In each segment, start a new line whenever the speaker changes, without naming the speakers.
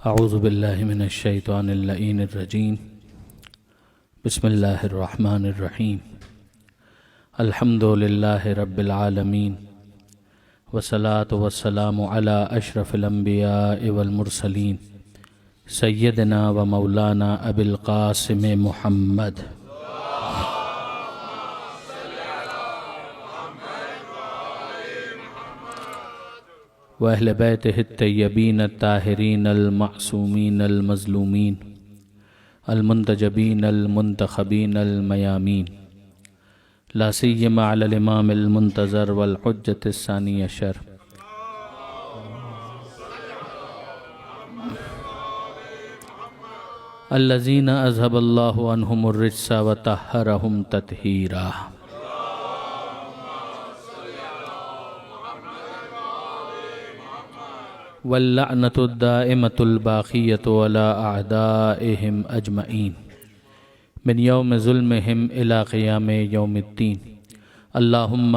اعوذ باللہ من الشیطان اللعین الرجیم بسم اللہ الرحمن الرحیم الحمد للہ رب العالمین والصلاة والسلام علی اشرف الانبیاء والمرسلین سیدنا و مولانا ابی القاسم محمد وأهل بيته الطيبين الطاهرين المعصومين المظلومين المنتجبين المنتخبين الميامين لا سيما على الإمام المنتظر والحجة الثاني عشر الذين أذهب الله عنهم الرجس وطهرهم تطهيرا واللعنة الدائمة الباقية على أعدائهم أجمعين من يوم ظلمهم إلى قيام يوم الدين اللهم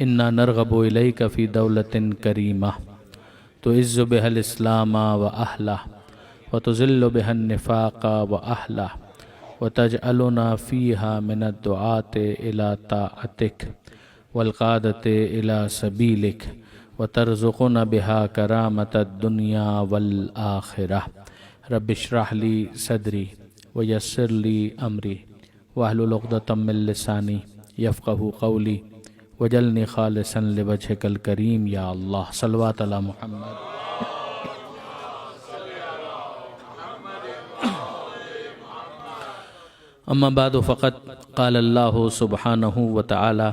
إنا نرغب إليك في دولة كريمة تعز بها الإسلام وأهله وتذل بها النفاق وأهله وتجعلنا فيها من الدعاة إلى طاعتك والقادة إلى سبيلك وترزقنا بها كرامة الدنيا والآخرة رب اشرح لي صدري ويسر لي أمري واحلل عقدة من لساني يفقهوا قولي واجعلني خالصا لوجهك الكريم يا الله صلوات على محمد أما بعد فقد قال الله سبحانه وتعالى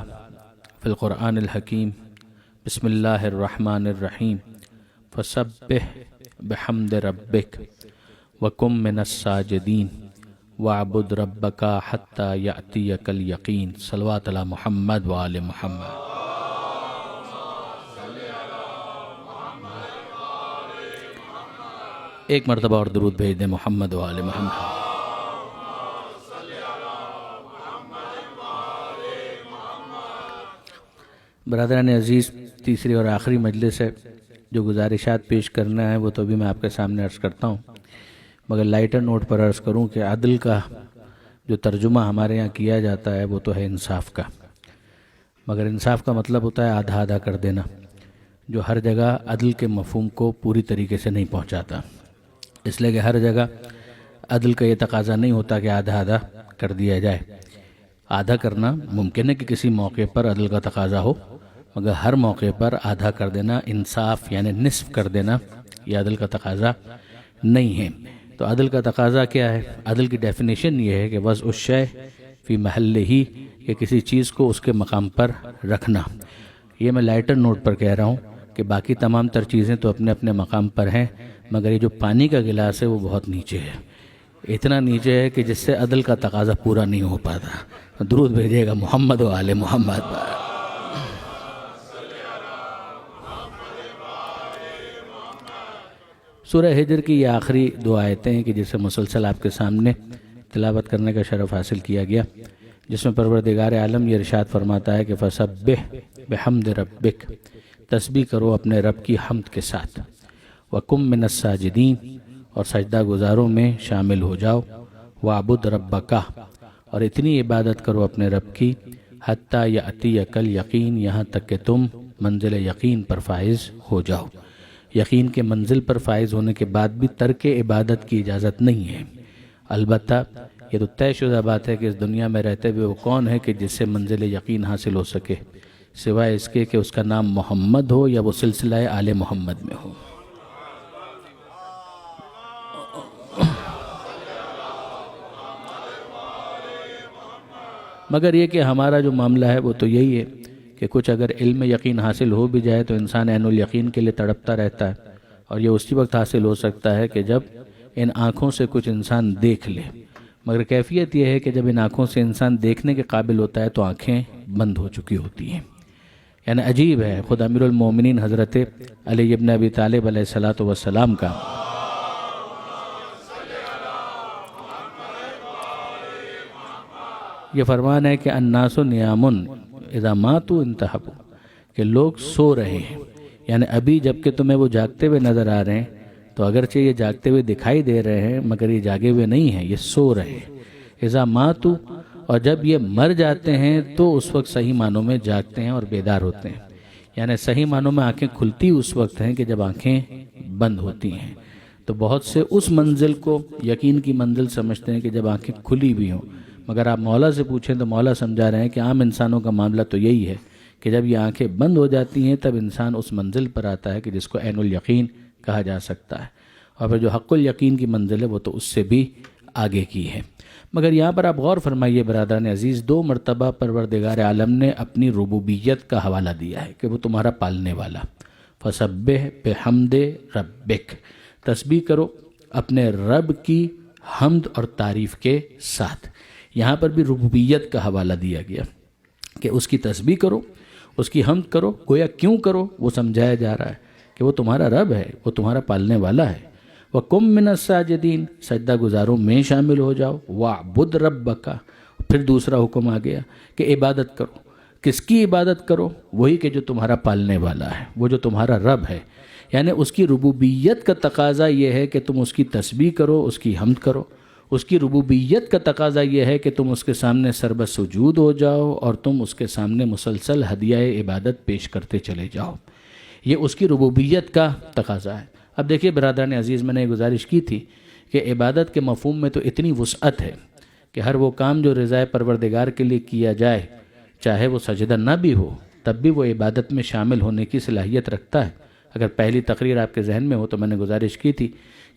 في القرآن الحكيم بسم اللہ الرحمن الرحیم فسبح بحمد ربک وکن من الساجدین واعبد ربک حتی یأتیک الیقین صلوات علی محمد وآل محمد۔ ایک مرتبہ اور درود بھیج دیں محمد وآل محمد۔ برادران عزیز، تیسری اور آخری مجلس ہے، جو گزارشات پیش کرنا ہے وہ تو بھی میں آپ کے سامنے عرض کرتا ہوں، مگر لائٹر نوٹ پر عرض کروں کہ عدل کا جو ترجمہ ہمارے یہاں کیا جاتا ہے وہ تو ہے انصاف کا، مگر انصاف کا مطلب ہوتا ہے آدھا آدھا کر دینا، جو ہر جگہ عدل کے مفہوم کو پوری طریقے سے نہیں پہنچاتا، اس لیے کہ ہر جگہ عدل کا یہ تقاضا نہیں ہوتا کہ آدھا آدھا کر دیا جائے۔ آدھا کرنا ممکن ہے کہ کسی موقع پر عدل کا تقاضا ہو، مگر ہر موقع پر آدھا کر دینا، انصاف یعنی نصف کر دینا، یہ عدل کا تقاضا نہیں ہے۔ تو عدل کا تقاضا کیا ہے؟ عدل کی ڈیفینیشن یہ ہے کہ وضع الشیء فی محلہ، کہ کسی چیز کو اس کے مقام پر رکھنا۔ یہ میں لائٹر نوٹ پر کہہ رہا ہوں کہ باقی تمام تر چیزیں تو اپنے اپنے مقام پر ہیں، مگر یہ جو پانی کا گلاس ہے وہ بہت نیچے ہے، اتنا نیچے ہے کہ جس سے عدل کا تقاضا پورا نہیں ہو پاتا۔ درود بھیجیے گا محمد و آل محمد پر۔ سورہ ہجر کی یہ آخری دو آیتیں ہیں کہ جسے مسلسل آپ کے سامنے تلاوت کرنے کا شرف حاصل کیا گیا، جس میں پروردگار عالم یہ ارشاد فرماتا ہے کہ فسبح بحمد ربک، تسبیح کرو اپنے رب کی حمد کے ساتھ، وکم من الساجدین، اور سجدہ گزاروں میں شامل ہو جاؤ، وعبد ربک، اور اتنی عبادت کرو اپنے رب کی، حتی یأتیک الیقین، یہاں تک کہ تم منزل یقین پر فائز ہو جاؤ۔ یقین کے منزل پر فائز ہونے کے بعد بھی ترک عبادت کی اجازت نہیں ہے، البتہ یہ تو طے شدہ بات ہے کہ اس دنیا میں رہتے ہوئے وہ کون ہے کہ جس سے منزل یقین حاصل ہو سکے، سوائے اس کے کہ اس کا نام محمد ہو یا وہ سلسلہ آل محمد میں ہو۔ مگر یہ کہ ہمارا جو معاملہ ہے وہ تو یہی ہے کہ کچھ اگر علم یقین حاصل ہو بھی جائے تو انسان عین الیقین کے لیے تڑپتا رہتا ہے، اور یہ اسی وقت حاصل ہو سکتا ہے کہ جب ان آنکھوں سے کچھ انسان دیکھ لے، مگر کیفیت یہ ہے کہ جب ان آنکھوں سے انسان دیکھنے کے قابل ہوتا ہے تو آنکھیں بند ہو چکی ہوتی ہیں۔ یعنی عجیب ہے، خود امیر المومنین حضرت علی ابن ابی طالب علیہ السلام کا یہ فرمان ہے کہ الناس نیام اذا ماتوا انتہبوا، کہ لوگ سو رہے ہیں، یعنی ابھی جب کہ تمہیں وہ جاگتے ہوئے نظر آ رہے ہیں تو اگرچہ یہ جاگتے ہوئے دکھائی دے رہے ہیں مگر یہ جاگے ہوئے نہیں ہیں، یہ سو رہے ہیں۔ اذا ماتوا، اور جب یہ مر جاتے ہیں تو اس وقت صحیح معنوں میں جاگتے ہیں اور بیدار ہوتے ہیں، یعنی صحیح معنوں میں آنکھیں کھلتی اس وقت ہیں کہ جب آنکھیں بند ہوتی ہیں۔ تو بہت سے اس منزل کو یقین کی منزل سمجھتے ہیں کہ جب آنکھیں کھلی بھی ہوں، مگر آپ مولا سے پوچھیں تو مولا سمجھا رہے ہیں کہ عام انسانوں کا معاملہ تو یہی ہے کہ جب یہ آنکھیں بند ہو جاتی ہیں تب انسان اس منزل پر آتا ہے کہ جس کو عین الیقین کہا جا سکتا ہے، اور پھر جو حق الیقین کی منزل ہے وہ تو اس سے بھی آگے کی ہے۔ مگر یہاں پر آپ غور فرمائیے برادران عزیز، 2 مرتبہ پروردگار عالم نے اپنی ربوبیت کا حوالہ دیا ہے کہ وہ تمہارا پالنے والا۔ فسبح بحمد ربک، تسبیح کرو اپنے رب کی حمد اور تعریف کے ساتھ۔ یہاں پر بھی ربوبیت کا حوالہ دیا گیا کہ اس کی تسبیح کرو، اس کی حمد کرو۔ گویا کیوں کرو وہ سمجھایا جا رہا ہے کہ وہ تمہارا رب ہے، وہ تمہارا پالنے والا ہے۔ وَقُم مِّنَ السَّاجِدِينَ، سجدہ گزاروں میں شامل ہو جاؤ۔ وَاعْبُدْ رَبَّكَ، پھر دوسرا حکم آ گیا کہ عبادت کرو۔ کس کی عبادت کرو؟ وہی کہ جو تمہارا پالنے والا ہے، وہ جو تمہارا رب ہے، یعنی اس کی ربوبیت کا تقاضا یہ ہے کہ تم اس کی تسبیح کرو، اس کی حمد کرو۔ اس کی ربوبیت کا تقاضا یہ ہے کہ تم اس کے سامنے سربت سجود ہو جاؤ اور تم اس کے سامنے مسلسل ہدیہ عبادت پیش کرتے چلے جاؤ۔ یہ اس کی ربوبیت کا تقاضا ہے۔ اب دیکھیے برادران عزیز، میں نے یہ گزارش کی تھی کہ عبادت کے مفہوم میں تو اتنی وسعت ہے کہ ہر وہ کام جو رضائے پروردگار کے لیے کیا جائے، چاہے وہ سجدہ نہ بھی ہو، تب بھی وہ عبادت میں شامل ہونے کی صلاحیت رکھتا ہے۔ اگر پہلی تقریر آپ کے ذہن میں ہو تو میں نے گزارش کی تھی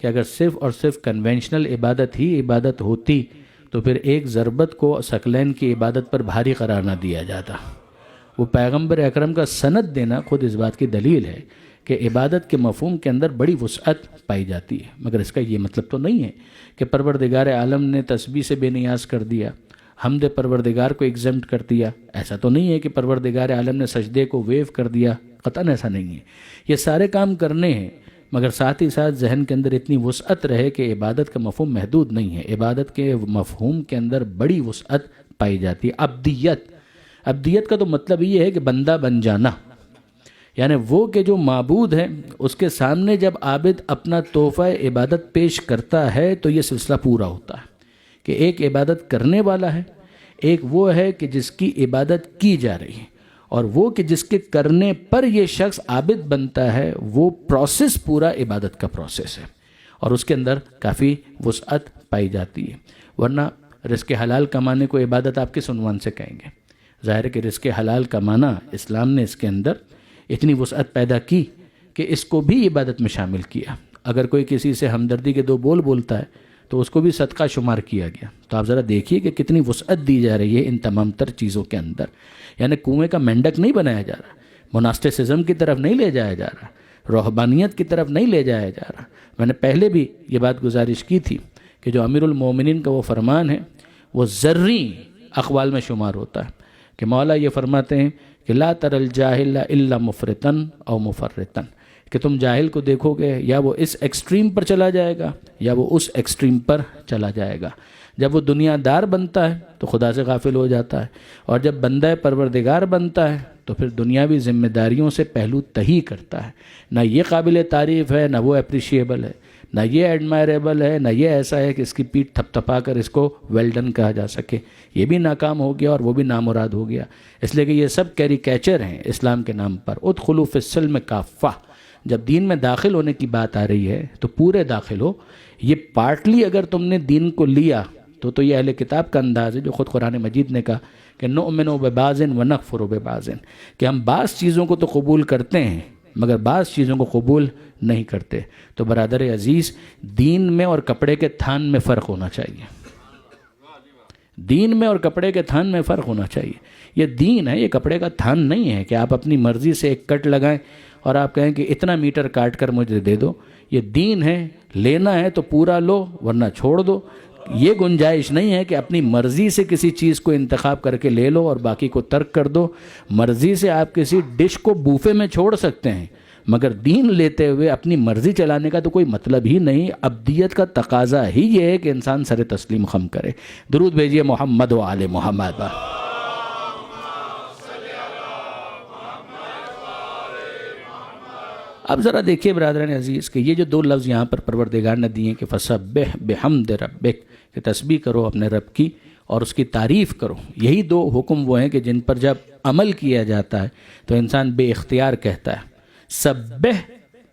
کہ اگر صرف اور صرف کنونشنل عبادت ہی عبادت ہوتی تو پھر ایک ضربت کو ثقلین کی عبادت پر بھاری قرار نہ دیا جاتا۔ وہ پیغمبر اکرم کا سند دینا خود اس بات کی دلیل ہے کہ عبادت کے مفہوم کے اندر بڑی وسعت پائی جاتی ہے۔ مگر اس کا یہ مطلب تو نہیں ہے کہ پروردگار عالم نے تسبیح سے بے نیاز کر دیا، حمد پروردگار کو ایگزمپٹ کر دیا۔ ایسا تو نہیں ہے کہ پروردگار عالم نے سجدے کو ویو کر دیا، قطعاً ایسا نہیں ہے۔ یہ سارے کام کرنے ہیں، مگر ساتھ ہی ساتھ ذہن کے اندر اتنی وسعت رہے کہ عبادت کا مفہوم محدود نہیں ہے۔ عبادت کے مفہوم کے اندر بڑی وسعت پائی جاتی ہے۔ عبدیت کا تو مطلب یہ ہے کہ بندہ بن جانا، یعنی وہ کہ جو معبود ہے اس کے سامنے جب عابد اپنا تحفہ عبادت پیش کرتا ہے تو یہ سلسلہ پورا ہوتا ہے کہ ایک عبادت کرنے والا ہے، ایک وہ ہے کہ جس کی عبادت کی جا رہی ہے، اور وہ کہ جس کے کرنے پر یہ شخص عابد بنتا ہے، وہ پروسیس پورا عبادت کا پروسیس ہے، اور اس کے اندر کافی وسعت پائی جاتی ہے۔ ورنہ رزق حلال کمانے کو عبادت آپ کس عنوان سے کہیں گے؟ ظاہر ہے کہ رزق حلال کمانا اسلام نے اس کے اندر اتنی وسعت پیدا کی کہ اس کو بھی عبادت میں شامل کیا۔ اگر کوئی کسی سے ہمدردی کے 2 بول بولتا ہے تو اس کو بھی صدقہ شمار کیا گیا۔ تو آپ ذرا دیکھیے کہ کتنی وسعت دی جا رہی ہے ان تمام تر چیزوں کے اندر، یعنی کنویں کا مینڈک نہیں بنایا جا رہا، مناسٹسزم کی طرف نہیں لے جایا جا رہا، روحانیت کی طرف نہیں لے جایا جا رہا۔ میں نے پہلے بھی یہ بات گزارش کی تھی کہ جو امیر المومنین کا وہ فرمان ہے وہ ذری اقوال میں شمار ہوتا ہے کہ مولا یہ فرماتے ہیں کہ لا تر الجاہل الا مفرطن او مفرطن، کہ تم جاہل کو دیکھو گے یا وہ اس ایکسٹریم پر چلا جائے گا یا وہ اس ایکسٹریم پر چلا جائے گا۔ جب وہ دنیا دار بنتا ہے تو خدا سے غافل ہو جاتا ہے، اور جب بندہ پروردگار بنتا ہے تو پھر دنیاوی ذمہ داریوں سے پہلو تہی کرتا ہے۔ نہ یہ قابل تعریف ہے، نہ وہ اپریشیبل ہے، نہ یہ ایڈمائریبل ہے، نہ یہ ایسا ہے کہ اس کی پیٹھ تھپ تھپا کر اس کو ویل ڈن کہا جا سکے۔ یہ بھی ناکام ہو گیا اور وہ بھی نامراد ہو گیا، اس لیے کہ یہ سب کیریکیچر ہیں اسلام کے نام پر۔ ادخلوا فی السلم کافہ، جب دین میں داخل ہونے کی بات آ رہی ہے تو پورے داخل ہو۔ یہ پارٹلی اگر تم نے دین کو لیا تو یہ اہل کتاب کا انداز ہے جو خود قرآن مجید نے کہا کہ نؤمن ببعض ونکفر ببعض، کہ ہم بعض چیزوں کو تو قبول کرتے ہیں مگر بعض چیزوں کو قبول نہیں کرتے۔ تو برادر عزیز، دین میں اور کپڑے کے تھان میں فرق ہونا چاہیے، دین میں اور کپڑے کے تھان میں فرق ہونا چاہیے۔ یہ دین ہے، یہ کپڑے کا تھان نہیں ہے کہ آپ اپنی مرضی سے ایک کٹ لگائیں اور آپ کہیں کہ اتنا میٹر کاٹ کر مجھے دے دو۔ یہ دین ہے، لینا ہے تو پورا لو ورنہ چھوڑ دو۔ یہ گنجائش نہیں ہے کہ اپنی مرضی سے کسی چیز کو انتخاب کر کے لے لو اور باقی کو ترک کر دو۔ مرضی سے آپ کسی ڈش کو بوفے میں چھوڑ سکتے ہیں مگر دین لیتے ہوئے اپنی مرضی چلانے کا تو کوئی مطلب ہی نہیں۔ عبدیت کا تقاضا ہی یہ ہے کہ انسان سر تسلیم خم کرے۔ درود بھیجیے محمد و آل محمد۔ اب ذرا دیکھیے برادران عزیز کہ یہ جو دو لفظ یہاں پر پروردگار نے دیے کہ فسبح بحمد ربک، کہ تسبیح کرو اپنے رب کی اور اس کی تعریف کرو، یہی دو حکم وہ ہیں کہ جن پر جب عمل کیا جاتا ہے تو انسان بے اختیار کہتا ہے۔ سبح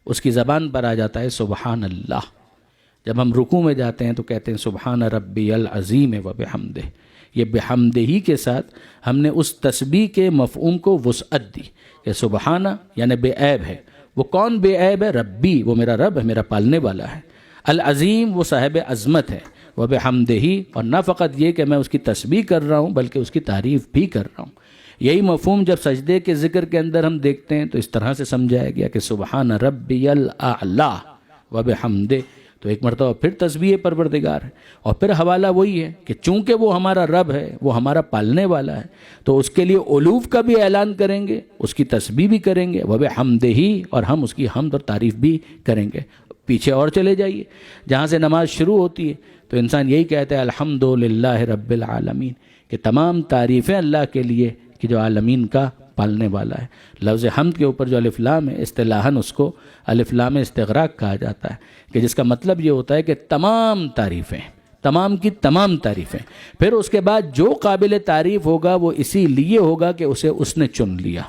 اس کی زبان پر آ جاتا ہے سبحان اللہ، جب ہم رکوع میں جاتے ہیں تو کہتے ہیں سبحان ربی العظیم و بحمدہ، یہ بحمدہ ہی کے ساتھ ہم نے اس تسبیح کے مفہوم کو وسعت دی کہ سبحانہ یعنی بے عیب ہے۔ وہ کون بے عیب ہے؟ ربی، وہ میرا رب ہے، میرا پالنے والا ہے۔ العظیم، وہ صاحب عظمت ہے۔ و بحمدہ، اور نہ فقط یہ کہ میں اس کی تسبیح کر رہا ہوں بلکہ اس کی تعریف بھی کر رہا ہوں۔ یہی مفہوم جب سجدے کے ذکر کے اندر ہم دیکھتے ہیں تو اس طرح سے سمجھایا گیا کہ سبحان ربی الاعلی و بحمدہ، تو ایک مرتبہ پھر تسبیح پروردگار ہے، اور پھر حوالہ وہی ہے کہ چونکہ وہ ہمارا رب ہے، وہ ہمارا پالنے والا ہے، تو اس کے لیے علوف کا بھی اعلان کریں گے، اس کی تسبیح بھی کریں گے، و بحمدہ، اور ہم اس کی حمد اور تعریف بھی کریں گے۔ پیچھے اور چلے جائیے، جہاں سے نماز شروع ہوتی ہے تو انسان یہی کہتا ہے الحمدللہ رب العالمین، کہ تمام تعریفیں اللہ کے لیے کہ جو عالمین کا پالنے والا ہے۔ لفظ حمد کے اوپر جو الف لام ہے، اصطلاحاً اس کو الف لام استغراق کہا جاتا ہے، کہ جس کا مطلب یہ ہوتا ہے کہ تمام تعریفیں، تمام کی تمام تعریفیں، پھر اس کے بعد جو قابل تعریف ہوگا وہ اسی لیے ہوگا کہ اسے اس نے چن لیا۔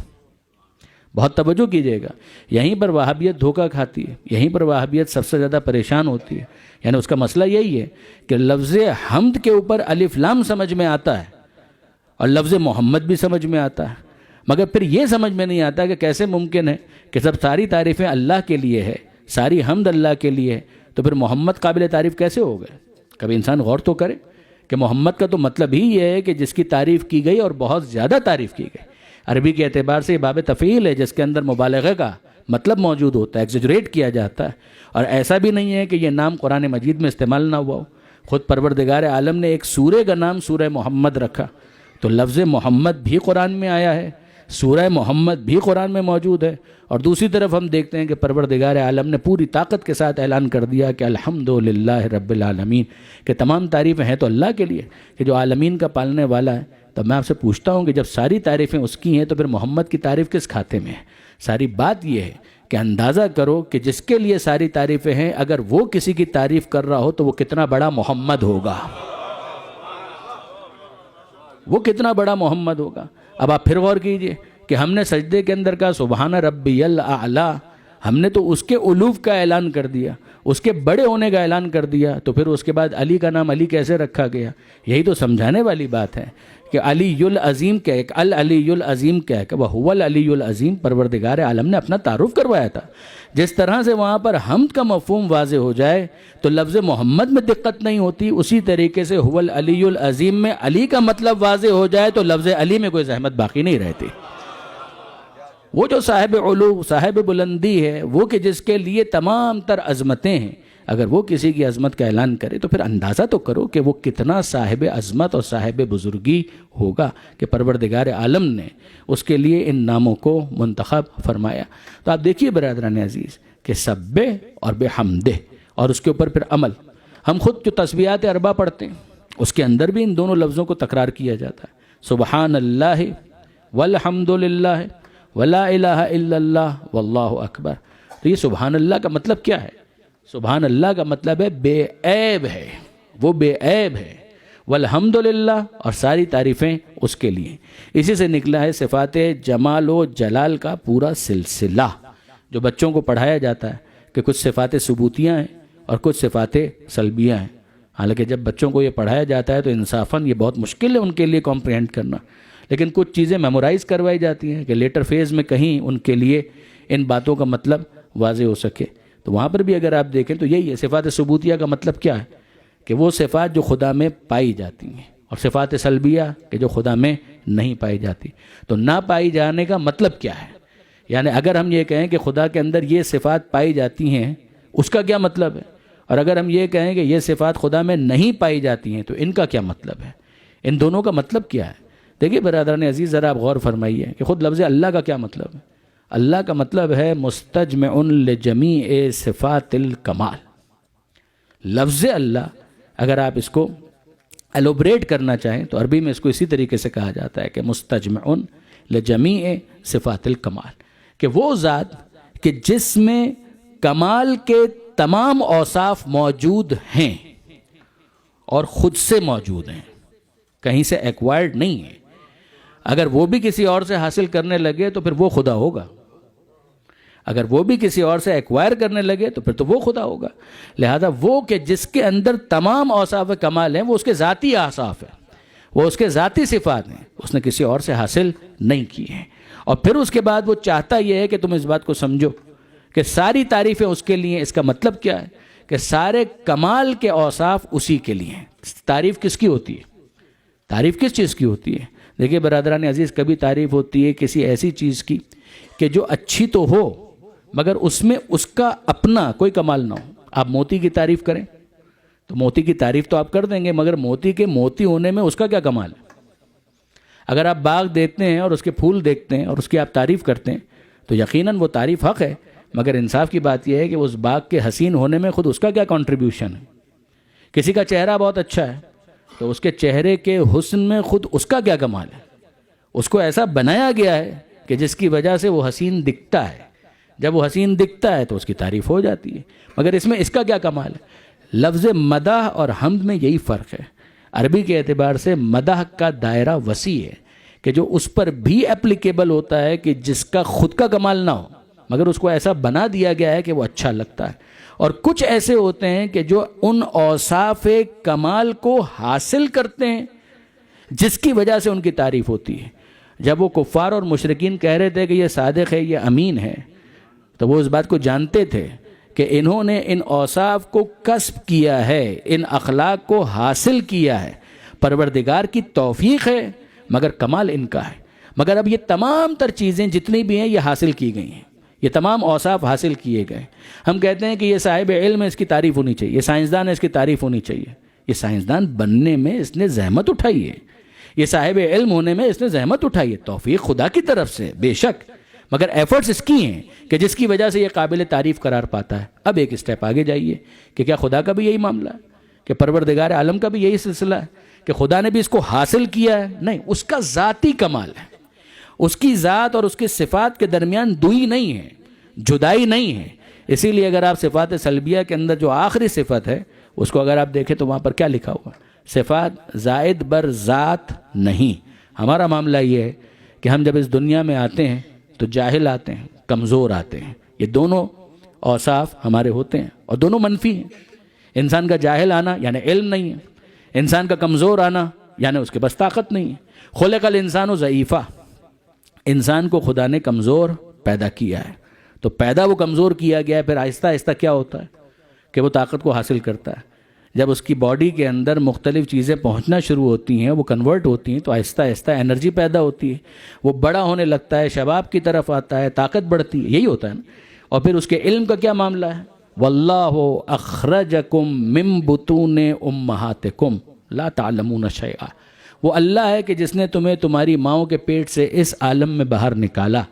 بہت توجہ کیجئے گا، یہیں پر وہابیت دھوکہ کھاتی ہے، یہیں پر وہابیت سب سے زیادہ پریشان ہوتی ہے۔ یعنی اس کا مسئلہ یہی ہے کہ لفظ حمد کے اوپر الف لام سمجھ میں آتا ہے اور لفظ محمد بھی سمجھ میں آتا ہے، مگر پھر یہ سمجھ میں نہیں آتا کہ کیسے ممکن ہے کہ جب ساری تعریفیں اللہ کے لیے ہے، ساری حمد اللہ کے لیے ہے، تو پھر محمد قابل تعریف کیسے ہو گئے؟ کبھی انسان غور تو کرے کہ محمد کا تو مطلب ہی یہ ہے کہ جس کی تعریف کی گئی اور بہت زیادہ تعریف کی گئی۔ عربی کے اعتبار سے یہ باب تفعیل ہے جس کے اندر مبالغہ کا مطلب موجود ہوتا ہے، ایگزیجریٹ کیا جاتا ہے، اور ایسا بھی نہیں ہے کہ یہ نام قرآن مجید میں استعمال نہ ہوا ہو۔ خود پروردگار عالم نے ایک سورہ کا نام سورہ محمد رکھا، تو لفظ محمد بھی قرآن میں آیا ہے، سورہ محمد بھی قرآن میں موجود ہے، اور دوسری طرف ہم دیکھتے ہیں کہ پروردگار عالم نے پوری طاقت کے ساتھ اعلان کر دیا کہ الحمدللہ رب العالمین، کہ تمام تعریفیں ہیں تو اللہ کے لیے کہ جو عالمین کا پالنے والا ہے۔ تو میں آپ سے پوچھتا ہوں کہ جب ساری تعریفیں اس کی ہیں تو پھر محمد کی تعریف کس کھاتے میں ہے؟ ساری بات یہ ہے کہ اندازہ کرو کہ جس کے لیے ساری تعریفیں ہیں، اگر وہ کسی کی تعریف کر رہا ہو تو وہ کتنا بڑا محمد ہوگا، وہ کتنا بڑا محمد ہوگا۔ اب آپ پھر غور کیجئے کہ ہم نے سجدے کے اندر کہا سبحان ربی الاعلی، ہم نے تو اس کے علوف کا اعلان کر دیا، اس کے بڑے ہونے کا اعلان کر دیا، تو پھر اس کے بعد علی کا نام علی کیسے رکھا گیا؟ یہی تو سمجھانے والی بات ہے کہ علی العظیم کہہ کہ العلی العظیم کہہ کہ وہ العلی العظیم، پروردگار عالم نے اپنا تعارف کروایا تھا۔ جس طرح سے وہاں پر حمد کا مفہوم واضح ہو جائے تو لفظ محمد میں دقت نہیں ہوتی، اسی طریقے سے هو العلی العظیم میں علی کا مطلب واضح ہو جائے تو لفظ علی میں کوئی زحمت باقی نہیں رہتی۔ وہ جو صاحب علو، صاحب بلندی ہے، وہ کہ جس کے لیے تمام تر عظمتیں ہیں، اگر وہ کسی کی عظمت کا اعلان کرے تو پھر اندازہ تو کرو کہ وہ کتنا صاحب عظمت اور صاحب بزرگی ہوگا کہ پروردگار عالم نے اس کے لیے ان ناموں کو منتخب فرمایا۔ تو آپ دیکھیے برادران عزیز کہ سبح اور بحمدہ، اور اس کے اوپر پھر عمل۔ ہم خود جو تسبیحات اربع پڑھتے ہیں اس کے اندر بھی ان دونوں لفظوں کو تکرار کیا جاتا ہے، سبحان اللہ والحمد للہ ولا الہ الا اللہ واللہ اکبر۔ تو یہ سبحان اللہ کا مطلب کیا ہے؟ سبحان اللہ کا مطلب ہے بے عیب ہے، وہ بے عیب ہے، والحمدللہ، اور ساری تعریفیں اس کے لیے۔ اسی سے نکلا ہے صفات جمال و جلال کا پورا سلسلہ جو بچوں کو پڑھایا جاتا ہے کہ کچھ صفات ثبوتیاں ہیں اور کچھ صفات سلبیاں ہیں۔ حالانکہ جب بچوں کو یہ پڑھایا جاتا ہے تو انصافاً یہ بہت مشکل ہے ان کے لیے کمپریہنڈ کرنا، لیکن کچھ چیزیں میمورائز کروائی جاتی ہیں کہ لیٹر فیز میں کہیں ان کے لیے ان باتوں کا مطلب واضح ہو سکے۔ تو وہاں پر بھی اگر آپ دیکھیں تو یہی ہے، صفات ثبوتیہ کا مطلب کیا ہے کہ وہ صفات جو خدا میں پائی جاتی ہیں، اور صفات سلبیہ کہ جو خدا میں نہیں پائی جاتی۔ تو نہ پائی جانے کا مطلب کیا ہے؟ یعنی اگر ہم یہ کہیں کہ خدا کے اندر یہ صفات پائی جاتی ہیں، اس کا کیا مطلب ہے؟ اور اگر ہم یہ کہیں کہ یہ صفات خدا میں نہیں پائی جاتی ہیں تو ان کا کیا مطلب ہے؟ ان دونوں کا مطلب کیا ہے؟ دیکھیے برادران عزیز، ذرا آپ غور فرمائیے کہ خود لفظ اللہ کا کیا مطلب ہے۔ اللہ کا مطلب ہے مستجمع لجمیع صفات الکمال۔ لفظ اللہ اگر آپ اس کو ایلوبریٹ کرنا چاہیں تو عربی میں اس کو اسی طریقے سے کہا جاتا ہے کہ مستجمع لجمیع صفات الکمال، کہ وہ ذات کہ جس میں کمال کے تمام اوصاف موجود ہیں اور خود سے موجود ہیں، کہیں سے ایکوائرڈ نہیں ہے. اگر وہ بھی کسی اور سے حاصل کرنے لگے تو پھر وہ خدا ہوگا، اگر وہ بھی کسی اور سے ایکوائر کرنے لگے تو پھر تو وہ خدا ہوگا. لہذا وہ کہ جس کے اندر تمام اوصاف کمال ہیں وہ اس کے ذاتی اوصاف ہیں، وہ اس کے ذاتی صفات ہیں، اس نے کسی اور سے حاصل نہیں کی ہیں. اور پھر اس کے بعد وہ چاہتا یہ ہے کہ تم اس بات کو سمجھو کہ ساری تعریفیں اس کے لیے. اس کا مطلب کیا ہے کہ سارے کمال کے اوصاف اسی کے لیے ہیں. تعریف کس کی ہوتی ہے؟ تعریف کس چیز کی ہوتی ہے؟ دیکھیے برادران عزیز، کبھی تعریف ہوتی ہے کسی ایسی چیز کی کہ جو اچھی تو ہو مگر اس میں اس کا اپنا کوئی کمال نہ ہو. آپ موتی کی تعریف کریں تو موتی کی تعریف تو آپ کر دیں گے، مگر موتی کے موتی ہونے میں اس کا کیا کمال ہے؟ اگر آپ باغ دیکھتے ہیں اور اس کے پھول دیکھتے ہیں اور اس کی آپ تعریف کرتے ہیں تو یقیناً وہ تعریف حق ہے، مگر انصاف کی بات یہ ہے کہ اس باغ کے حسین ہونے میں خود اس کا کیا کنٹریبیوشن ہے؟ کسی کا چہرہ بہت اچھا ہے تو اس کے چہرے کے حسن میں خود اس کا کیا کمال ہے؟ اس کو ایسا بنایا گیا ہے کہ جس کی وجہ سے وہ حسین دکھتا ہے. جب وہ حسین دکھتا ہے تو اس کی تعریف ہو جاتی ہے، مگر اس میں اس کا کیا کمال ہے؟ لفظ مدح اور حمد میں یہی فرق ہے. عربی کے اعتبار سے مدح کا دائرہ وسیع ہے کہ جو اس پر بھی اپلیکیبل ہوتا ہے کہ جس کا خود کا کمال نہ ہو مگر اس کو ایسا بنا دیا گیا ہے کہ وہ اچھا لگتا ہے. اور کچھ ایسے ہوتے ہیں کہ جو ان اوصاف کمال کو حاصل کرتے ہیں جس کی وجہ سے ان کی تعریف ہوتی ہے. جب وہ کفار اور مشرکین کہہ رہے تھے کہ یہ صادق ہے، یہ امین ہے، تو وہ اس بات کو جانتے تھے کہ انہوں نے ان اوصاف کو کسب کیا ہے، ان اخلاق کو حاصل کیا ہے، پروردگار کی توفیق ہے، مگر کمال ان کا ہے. مگر اب یہ تمام تر چیزیں جتنی بھی ہیں یہ حاصل کی گئی ہیں، یہ تمام اوصاف حاصل کیے گئے. ہم کہتے ہیں کہ یہ صاحب علم ہے، اس کی تعریف ہونی چاہیے، یہ سائنسدان ہے، اس کی تعریف ہونی چاہیے. یہ سائنسدان بننے میں اس نے زحمت اٹھائی ہے، یہ صاحب علم ہونے میں اس نے زحمت اٹھائی ہے، توفیق خدا کی طرف سے بے شک، مگر ایفرٹس اس کی ہیں کہ جس کی وجہ سے یہ قابل تعریف قرار پاتا ہے. اب ایک اسٹیپ آگے جائیے کہ کیا خدا کا بھی یہی معاملہ ہے؟ کہ پروردگار عالم کا بھی یہی سلسلہ ہے کہ خدا نے بھی اس کو حاصل کیا ہے؟ نہیں، اس کا ذاتی کمال ہے. اس کی ذات اور اس کی صفات کے درمیان دوئی نہیں ہے، جدائی نہیں ہے. اسی لیے اگر آپ صفات سلبیہ کے اندر جو آخری صفت ہے اس کو اگر آپ دیکھیں تو وہاں پر کیا لکھا ہوا؟ صفات زائد بر ذات نہیں. ہمارا معاملہ یہ ہے کہ ہم جب اس دنیا میں آتے ہیں تو جاہل آتے ہیں، کمزور آتے ہیں. یہ دونوں اوصاف ہمارے ہوتے ہیں اور دونوں منفی ہیں. انسان کا جاہل آنا یعنی علم نہیں ہے، انسان کا کمزور آنا یعنی اس کے پاس طاقت نہیں ہے. خلق الانسان ضعیفا، انسان کو خدا نے کمزور پیدا کیا ہے. تو پیدا وہ کمزور کیا گیا ہے، پھر آہستہ آہستہ کیا ہوتا ہے کہ وہ طاقت کو حاصل کرتا ہے. جب اس کی باڈی کے اندر مختلف چیزیں پہنچنا شروع ہوتی ہیں، وہ کنورٹ ہوتی ہیں، تو آہستہ آہستہ انرجی پیدا ہوتی ہے، وہ بڑا ہونے لگتا ہے، شباب کی طرف آتا ہے، طاقت بڑھتی ہے. یہی ہوتا ہے نا. اور پھر اس کے علم کا کیا معاملہ ہے؟ واللہ اخرجکم من بطون امہاتکم لا تعلمون شیئا. وہ اللہ ہے کہ جس نے تمہیں تمہاری ماؤں کے پیٹ سے اس عالم میں باہر نکالا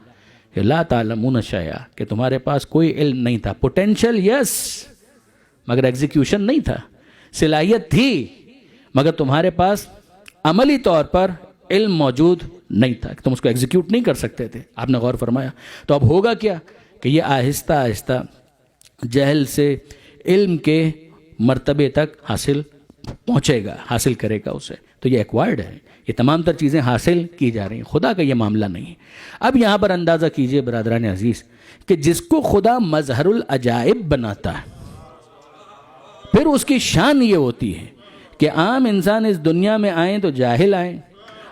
کہ لا تعلمون شیئا، کہ تمہارے پاس کوئی علم نہیں تھا. پوٹینشل یس، مگر ایگزیکیوشن نہیں تھا. صلاحیت تھی مگر تمہارے پاس عملی طور پر علم موجود نہیں تھا، تم اس کو ایگزیکیوٹ نہیں کر سکتے تھے. آپ نے غور فرمایا. تو اب ہوگا کیا کہ یہ آہستہ آہستہ جہل سے علم کے مرتبے تک حاصل پہنچے گا، حاصل کرے گا اسے. تو یہ ایکوائرڈ ہے، یہ تمام تر چیزیں حاصل کی جا رہی ہیں. خدا کا یہ معاملہ نہیں ہے. اب یہاں پر اندازہ کیجئے برادران عزیز کہ جس کو خدا مظہر العجائب بناتا ہے، پھر اس کی شان یہ ہوتی ہے کہ عام انسان اس دنیا میں آئیں تو جاہل آئیں،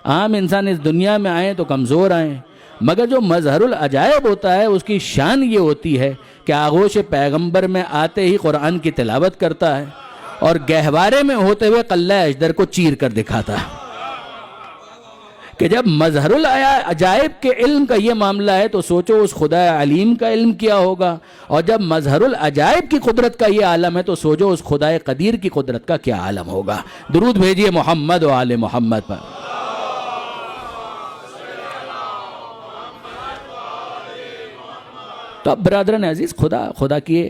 عام انسان اس دنیا میں آئیں تو کمزور آئیں، مگر جو مظہر العجائب ہوتا ہے اس کی شان یہ ہوتی ہے کہ آغوش پیغمبر میں آتے ہی قرآن کی تلاوت کرتا ہے اور گہوارے میں ہوتے ہوئے قلعہ اجدر کو چیر کر دکھاتا ہے. کہ جب مظہر العجائب کے علم کا یہ معاملہ ہے تو سوچو اس خدا علیم کا علم کیا ہوگا، اور جب مظہر العجائب کی قدرت کا یہ عالم ہے تو سوچو اس خدا قدیر کی قدرت کا کیا عالم ہوگا. درود بھیجئے محمد و آل محمد پر. تو اب برادران عزیز خدا کی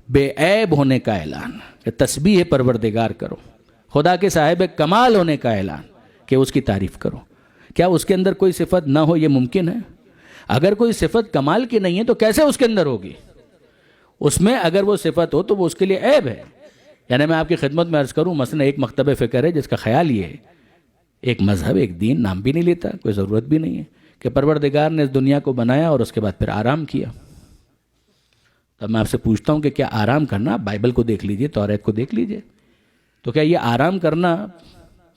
بے عیب ہونے کا اعلان کہ تسبیح پروردگار کرو، خدا کے صاحب کمال ہونے کا اعلان کہ اس کی تعریف کرو. کیا اس کے اندر کوئی صفت نہ ہو یہ ممکن ہے؟ اگر کوئی صفت کمال کی نہیں ہے تو کیسے اس کے اندر ہوگی؟ اس میں اگر وہ صفت ہو تو وہ اس کے لیے عیب ہے. یعنی میں آپ کی خدمت میں عرض کروں، مثلا ایک مکتب فکر ہے جس کا خیال یہ ہے، ایک مذہب، ایک دین، نام بھی نہیں لیتا، کوئی ضرورت بھی نہیں ہے، کہ پروردگار نے اس دنیا کو بنایا اور اس کے بعد پھر آرام کیا. تب میں آپ سے پوچھتا ہوں کہ کیا آرام کرنا، بائبل کو دیکھ لیجئے، توریت کو دیکھ لیجئے، تو کیا یہ آرام کرنا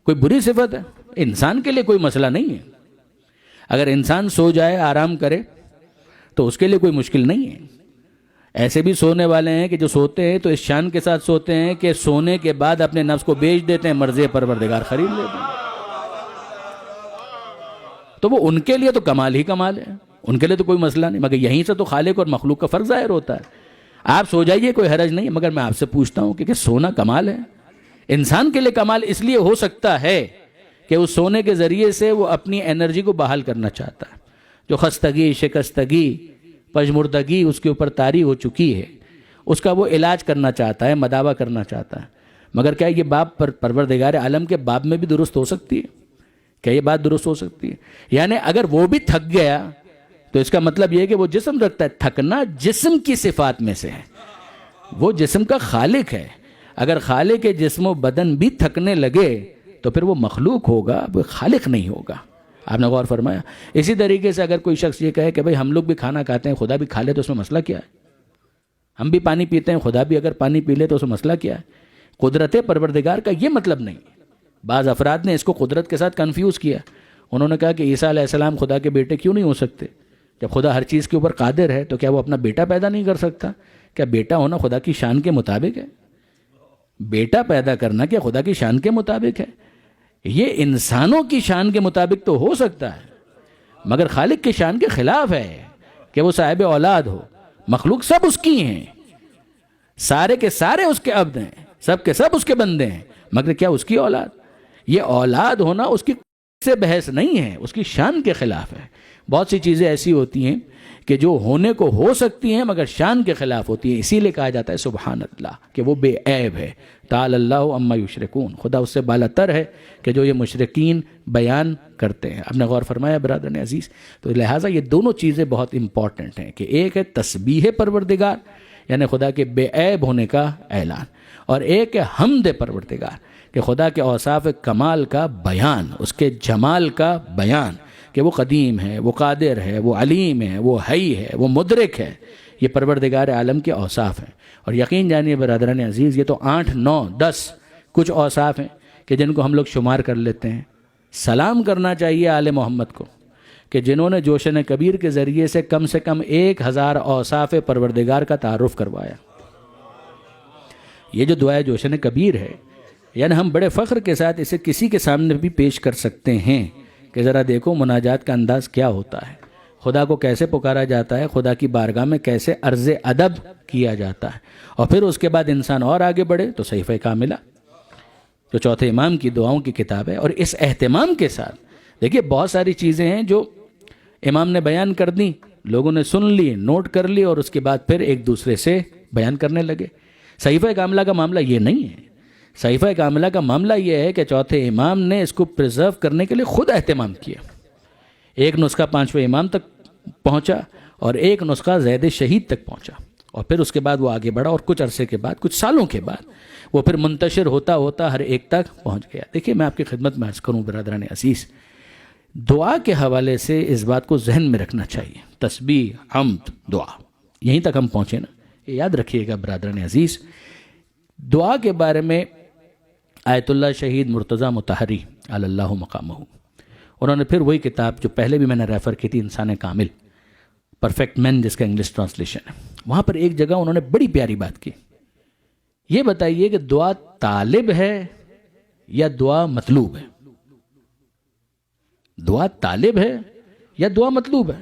کوئی بری صفت ہے؟ انسان کے لیے کوئی مسئلہ نہیں ہے. اگر انسان سو جائے، آرام کرے تو اس کے لیے کوئی مشکل نہیں ہے. ایسے بھی سونے والے ہیں کہ جو سوتے ہیں تو اس شان کے ساتھ سوتے ہیں کہ سونے کے بعد اپنے نفس کو بیچ دیتے ہیں، مرضی پروردگار خرید لیتے ہیں. تو وہ ان کے لیے تو کمال ہی کمال ہے، ان کے لیے تو کوئی مسئلہ نہیں. مگر یہیں سے تو خالق اور مخلوق کا فرق ظاہر ہوتا ہے. آپ سو جائیے، کوئی حرج نہیں، مگر میں آپ سے پوچھتا ہوں کہ سونا کمال ہے؟ انسان کے لیے کمال اس لیے ہو سکتا ہے کہ اس سونے کے ذریعے سے وہ اپنی انرجی کو بحال کرنا چاہتا ہے. جو خستگی، شکستگی، پژمردگی اس کے اوپر طاری ہو چکی ہے، اس کا وہ علاج کرنا چاہتا ہے، مداوع کرنا چاہتا ہے. مگر کیا یہ بات پروردگار عالم کے باب میں بھی درست ہو سکتی ہے؟ کیا یہ بات درست ہو سکتی ہے؟ یعنی اگر وہ بھی تھک گیا تو اس کا مطلب یہ ہے کہ وہ جسم رکھتا ہے. تھکنا جسم کی صفات میں سے ہے، وہ جسم کا خالق ہے. اگر خالق کے جسم و بدن بھی تھکنے لگے تو پھر وہ مخلوق ہوگا، وہ خالق نہیں ہوگا. آپ نے غور فرمایا؟ اسی طریقے سے اگر کوئی شخص یہ کہے کہ بھئی ہم لوگ بھی کھانا کھاتے ہیں، خدا بھی کھا لے، تو اس میں مسئلہ کیا ہے؟ ہم بھی پانی پیتے ہیں، خدا بھی اگر پانی پی لے تو اس میں مسئلہ کیا ہے؟ قدرت پروردگار کا یہ مطلب نہیں. بعض افراد نے اس کو قدرت کے ساتھ کنفیوز کیا. انہوں نے کہا کہ عیسیٰ علیہ السلام خدا کے بیٹے کیوں نہیں ہو سکتے؟ جب خدا ہر چیز کے اوپر قادر ہے تو کیا وہ اپنا بیٹا پیدا نہیں کر سکتا؟ کیا بیٹا ہونا خدا کی شان کے مطابق ہے؟ بیٹا پیدا کرنا کیا خدا کی شان کے مطابق ہے؟ یہ انسانوں کی شان کے مطابق تو ہو سکتا ہے، مگر خالق کی شان کے خلاف ہے کہ وہ صاحب اولاد ہو. مخلوق سب اس کی ہیں، سارے کے سارے اس کے عبد ہیں، سب کے سب اس کے بندے ہیں، مگر کیا اس کی اولاد؟ یہ اولاد ہونا اس کی سے بحث نہیں ہے، اس کی شان کے خلاف ہے. بہت سی چیزیں ایسی ہوتی ہیں کہ جو ہونے کو ہو سکتی ہیں مگر شان کے خلاف ہوتی ہیں. اسی لیے کہا جاتا ہے سبحان اللہ کہ وہ بے عیب ہے. تعالی اللہ عما یشرکون، خدا اس سے بالا تر ہے کہ جو یہ مشرکین بیان کرتے ہیں. آپ نے غور فرمایا برادران عزیز؟ تو لہٰذا یہ دونوں چیزیں بہت امپورٹنٹ ہیں کہ ایک ہے تسبیح پروردگار یعنی خدا کے بے عیب ہونے کا اعلان، اور ایک ہے حمد پروردگار کہ خدا کے اوصاف کمال کا بیان، اس کے جمال کا بیان کہ وہ قدیم ہے، وہ قادر ہے، وہ علیم ہے، وہ حی ہے، وہ مدرک ہے. یہ پروردگار عالم کے اوصاف ہیں. اور یقین جانیے برادران عزیز، یہ تو 8، 9، 10 کچھ اوصاف ہیں کہ جن کو ہم لوگ شمار کر لیتے ہیں. سلام کرنا چاہیے آل محمد کو کہ جنہوں نے جوشن کبیر کے ذریعے سے کم 1000 اوصاف پروردگار کا تعارف کروایا. یہ جو دعائے جوشن کبیر ہے، یعنی ہم بڑے فخر کے ساتھ اسے کسی کے سامنے بھی پیش کر سکتے ہیں کہ ذرا دیکھو مناجات کا انداز کیا ہوتا ہے، خدا کو کیسے پکارا جاتا ہے، خدا کی بارگاہ میں کیسے عرض ادب کیا جاتا ہے. اور پھر اس کے بعد انسان اور آگے بڑھے تو صحیفہ کاملہ جو چوتھے امام کی دعاؤں کی کتاب ہے، اور اس اہتمام کے ساتھ دیکھیے بہت ساری چیزیں ہیں جو امام نے بیان کر دیں، لوگوں نے سن لی، نوٹ کر لی، اور اس کے بعد پھر ایک دوسرے سے بیان کرنے لگے. صحیفہ کاملہ کا معاملہ یہ نہیں ہے. صحیفہ کاملہ کا معاملہ یہ ہے کہ چوتھے امام نے اس کو پرزرو کرنے کے لیے خود اہتمام کیا. ایک نسخہ 5ویں امام تک پہنچا اور ایک نسخہ زید شہید تک پہنچا، اور پھر اس کے بعد وہ آگے بڑھا، اور کچھ عرصے کے بعد، کچھ سالوں کے بعد وہ پھر منتشر ہوتا ہوتا ہر ایک تک پہنچ گیا. دیکھیے میں آپ کی خدمت میں عرض کروں برادران عزیز، دعا کے حوالے سے اس بات کو ذہن میں رکھنا چاہیے. تسبیح، حمد، دعا، یہیں تک ہم پہنچے نا. یہ یاد رکھیے گا برادران عزیز. دعا کے بارے میں آیت اللہ شہید مرتضیٰ مطہری علی اللہ مقامہ، انہوں نے پھر وہی کتاب جو پہلے بھی میں نے ریفر کی تھی، انسان کامل، پرفیکٹ مین جس کا انگلش ٹرانسلیشن ہے، وہاں پر ایک جگہ انہوں نے بڑی پیاری بات کی. یہ بتائیے کہ دعا طالب ہے یا دعا مطلوب ہے؟ دعا طالب ہے یا دعا مطلوب ہے؟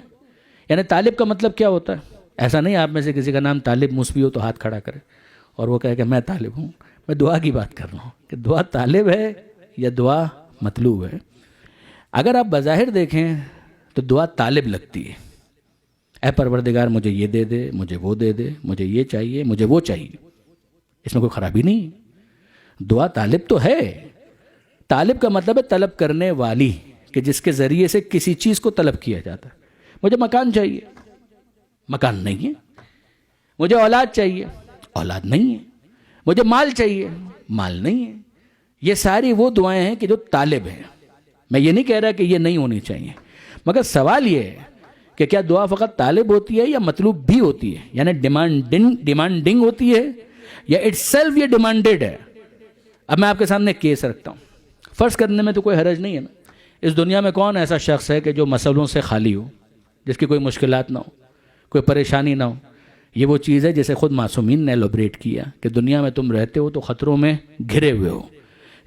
یعنی طالب کا مطلب کیا ہوتا ہے؟ ایسا نہیں آپ میں سے کسی کا نام طالب موسوی ہو تو ہاتھ کھڑا کرے اور وہ کہے کہ میں طالب ہوں. میں دعا کی بات کر رہا ہوں کہ دعا طالب ہے یا دعا مطلوب ہے. اگر آپ بظاہر دیکھیں تو دعا طالب لگتی ہے. اے پروردگار مجھے یہ دے دے، مجھے وہ دے دے، مجھے یہ چاہیے، مجھے وہ چاہیے. اس میں کوئی خرابی نہیں. دعا طالب تو ہے. طالب کا مطلب ہے طلب کرنے والی، کہ جس کے ذریعے سے کسی چیز کو طلب کیا جاتا ہے. مجھے مکان چاہیے، مکان نہیں ہے. مجھے اولاد چاہیے، اولاد نہیں ہے. مجھے مال چاہیے، مال نہیں ہے. یہ ساری وہ دعائیں ہیں کہ جو طالب ہیں. میں یہ نہیں کہہ رہا کہ یہ نہیں ہونی چاہیے، مگر سوال یہ ہے کہ کیا دعا فقط طالب ہوتی ہے یا مطلوب بھی ہوتی ہے؟ یعنی ڈیمانڈنگ ہوتی ہے یا اٹ سیلف یہ ڈیمانڈیڈ ہے؟ اب میں آپ کے سامنے کیس رکھتا ہوں. فرض کرنے میں تو کوئی حرج نہیں ہے نا. اس دنیا میں کون ایسا شخص ہے کہ جو مسئلوں سے خالی ہو، جس کی کوئی مشکلات نہ ہو، کوئی پریشانی نہ ہو؟ یہ وہ چیز ہے جسے خود معصومین نے ایلوبریٹ کیا کہ دنیا میں تم رہتے ہو تو خطروں میں گھرے ہوئے ہو.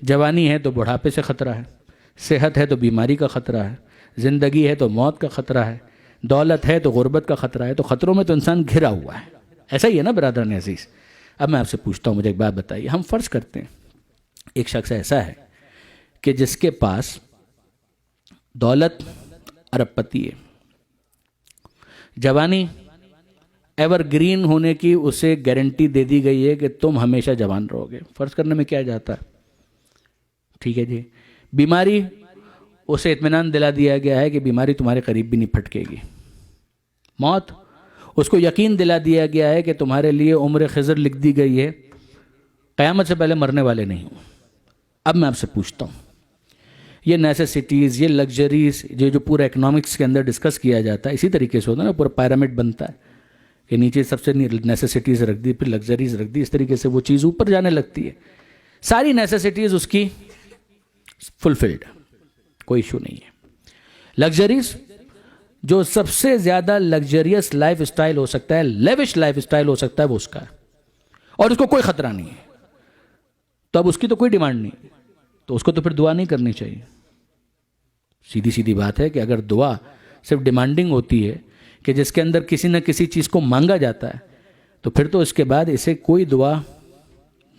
جوانی ہے تو بڑھاپے سے خطرہ ہے، صحت ہے تو بیماری کا خطرہ ہے، زندگی ہے تو موت کا خطرہ ہے، دولت ہے تو غربت کا خطرہ ہے. تو خطروں میں تو انسان گھرا ہوا ہے. ایسا ہی ہے نا برادران عزیز؟ اب میں آپ سے پوچھتا ہوں، مجھے ایک بات بتائیے. ہم فرض کرتے ہیں ایک شخص ایسا ہے کہ جس کے پاس دولت ارب پتی ہے، جوانی ایور گرین ہونے کی اسے گارنٹی دے دی گئی ہے کہ تم ہمیشہ جوان رہو گے. فرض کرنے میں کیا جاتا ہے؟ ٹھیک ہے جی. بیماری اسے اطمینان دلا دیا گیا ہے کہ بیماری تمہارے قریب بھی نہیں پھٹکے گی. موت اس کو یقین دلا دیا گیا ہے کہ تمہارے لیے عمر خضر لکھ دی گئی ہے، قیامت سے پہلے مرنے والے نہیں ہوں. اب میں آپ سے پوچھتا ہوں، یہ نیسیسٹیز، یہ لگژریز جو پورا اکنامکس کے اندر ڈسکس کیا جاتا ہے، اسی طریقے سے ہوتا ہے نا، پورا پیرامڈ بنتا ہے کہ نیچے سب سے نیسیسٹیز رکھ دی، پھر لگژریز رکھ دی، اس طریقے سے وہ چیز اوپر جانے لگتی ہے. ساری نیسیسٹیز اس کی فلفلڈ، کوئی ایشو نہیں ہے. لگژریز، جو سب سے زیادہ لگژریس لائف اسٹائل ہو سکتا ہے، لیوش لائف اسٹائل ہو سکتا ہے، وہ اس کا ہے اور اس کو کوئی خطرہ نہیں ہے. تو اب اس کی تو کوئی ڈیمانڈ نہیں، تو اس کو تو پھر دعا نہیں کرنی چاہیے. سیدھی بات ہے کہ اگر دعا صرف ڈیمانڈنگ ہوتی ہے کہ جس کے اندر کسی نہ کسی چیز کو مانگا جاتا ہے، تو پھر تو اس کے بعد اسے کوئی دعا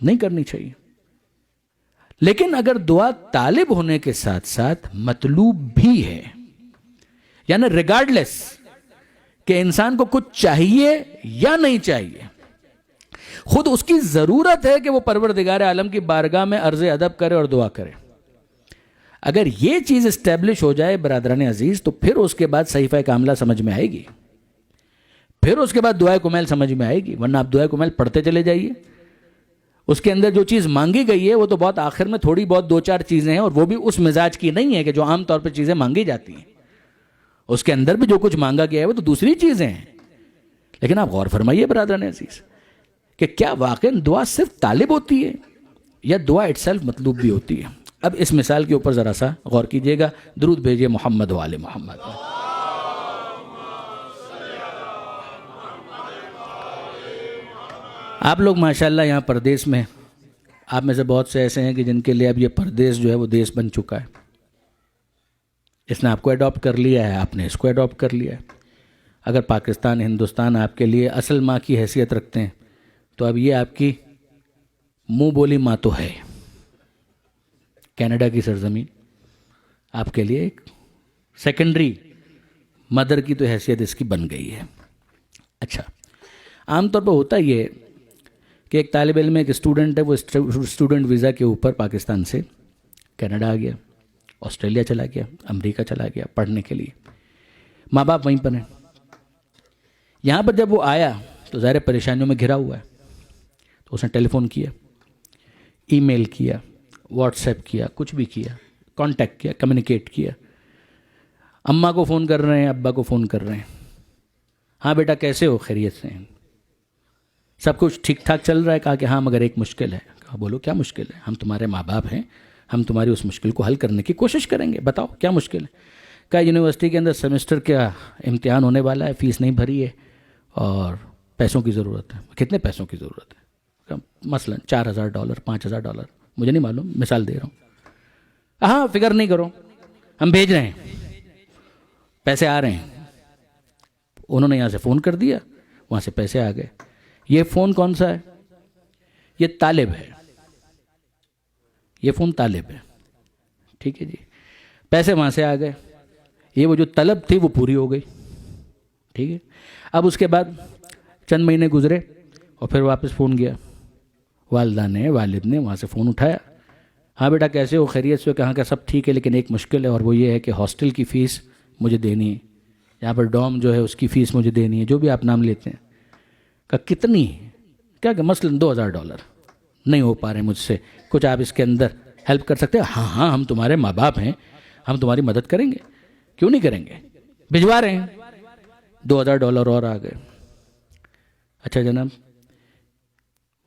نہیں کرنی چاہیے. لیکن اگر دعا طالب ہونے کے ساتھ ساتھ مطلوب بھی ہے، یعنی ریگارڈلیس کہ انسان کو کچھ چاہیے یا نہیں چاہیے، خود اس کی ضرورت ہے کہ وہ پروردگار عالم کی بارگاہ میں عرض ادب کرے اور دعا کرے. اگر یہ چیز اسٹیبلش ہو جائے برادران عزیز، تو پھر اس کے بعد صحیفہ کاملہ سمجھ میں آئے گی، پھر اس کے بعد دعائے کمیل سمجھ میں آئے گی. ورنہ آپ دعائے کمیل پڑھتے چلے جائیے، اس کے اندر جو چیز مانگی گئی ہے وہ تو بہت آخر میں تھوڑی بہت 2-4 چیزیں ہیں، اور وہ بھی اس مزاج کی نہیں ہے کہ جو عام طور پہ چیزیں مانگی جاتی ہیں. اس کے اندر بھی جو کچھ مانگا گیا ہے وہ تو دوسری چیزیں ہیں. لیکن آپ غور فرمائیے برادران عزیز کہ کیا واقعا دعا صرف طالب ہوتی ہے یا دعا اٹ سیلف مطلوب بھی ہوتی ہے؟ اب اس مثال کے اوپر ذرا سا غور کیجئے گا. درود بھیجئے محمد و آل محمد. آپ لوگ ماشاءاللہ یہاں پردیس میں، آپ میں سے بہت سے ایسے ہیں کہ جن کے لیے اب یہ پردیس جو ہے وہ دیس بن چکا ہے. اس نے آپ کو ایڈاپٹ کر لیا ہے، آپ نے اس کو ایڈاپٹ کر لیا ہے. اگر پاکستان، ہندوستان آپ کے لیے اصل ماں کی حیثیت رکھتے ہیں، تو اب یہ آپ کی منہ بولی ماں تو ہے. کینیڈا کی سرزمین آپ کے لیے ایک سیکنڈری مدر کی تو حیثیت اس کی بن گئی ہے. اچھا، عام طور پر ہوتا یہ کہ ایک طالب علم، ایک اسٹوڈنٹ ہے، وہ اسٹوڈنٹ ویزا کے اوپر پاکستان سے کینیڈا آ گیا، آسٹریلیا چلا گیا، امریکہ چلا گیا پڑھنے کے لیے. ماں باپ وہیں پر ہیں. یہاں پر جب وہ آیا تو ظاہر پریشانیوں میں گھرا ہوا ہے. تو اس نے ٹیلی فون کیا، ای میل کیا، واٹس ایپ کیا، کچھ بھی کیا، کانٹیکٹ کیا، کمیونیکیٹ کیا. اماں کو فون کر رہے ہیں، ابا کو فون کر رہے ہیں، ہاں بیٹا کیسے ہو، خیریت سے ہیں، سب کچھ ٹھیک ٹھاک چل رہا ہے. کہا کہ ہاں مگر ایک مشکل ہے. کہا بولو کیا مشکل ہے؟ ہم تمہارے ماں باپ ہیں، ہم تمہاری اس مشکل کو حل کرنے کی کوشش کریں گے، بتاؤ کیا مشکل ہے. کہا یونیورسٹی کے اندر سیمسٹر کا امتحان ہونے والا ہے، فیس نہیں بھری ہے اور پیسوں کی ضرورت ہے. کتنے پیسوں کی ضرورت ہے؟ مثلا $4,000 $5,000، مجھے نہیں معلوم، مثال دے رہا ہوں. ہاں فکر نہیں کرو، ہم بھیج رہے ہیں، پیسے آ رہے ہیں. انہوں نے یہاں سے فون کر دیا، وہاں سے پیسے آ گئے. یہ فون کون سا ہے؟ یہ طالب ہے، یہ فون طالب ہے. ٹھیک ہے جی، پیسے وہاں سے آ گئے. یہ وہ جو طلب تھی وہ پوری ہو گئی. ٹھیک ہے. اب اس کے بعد چند مہینے گزرے اور پھر واپس فون گیا. والدہ نے، والد نے وہاں سے فون اٹھایا، ہاں بیٹا کیسے ہو، خیریت سے ہو؟ کہاں کا سب ٹھیک ہے، لیکن ایک مشکل ہے اور وہ یہ ہے کہ ہاسٹل کی فیس مجھے دینی ہے. یہاں پر ڈوم جو ہے اس کی فیس مجھے دینی ہے، جو بھی آپ نام لیتے ہیں. کہا کتنی؟ کیا کہ مثلاً $2000 نہیں ہو پا رہے مجھ سے، کچھ آپ اس کے اندر ہیلپ کر سکتے ہیں؟ ہاں ہاں، ہم تمہارے ماں باپ ہیں، ہم تمہاری مدد کریں گے، کیوں نہیں کریں گے، بھجوا رہے ہیں. $2000 اور آ گئے. اچھا جناب،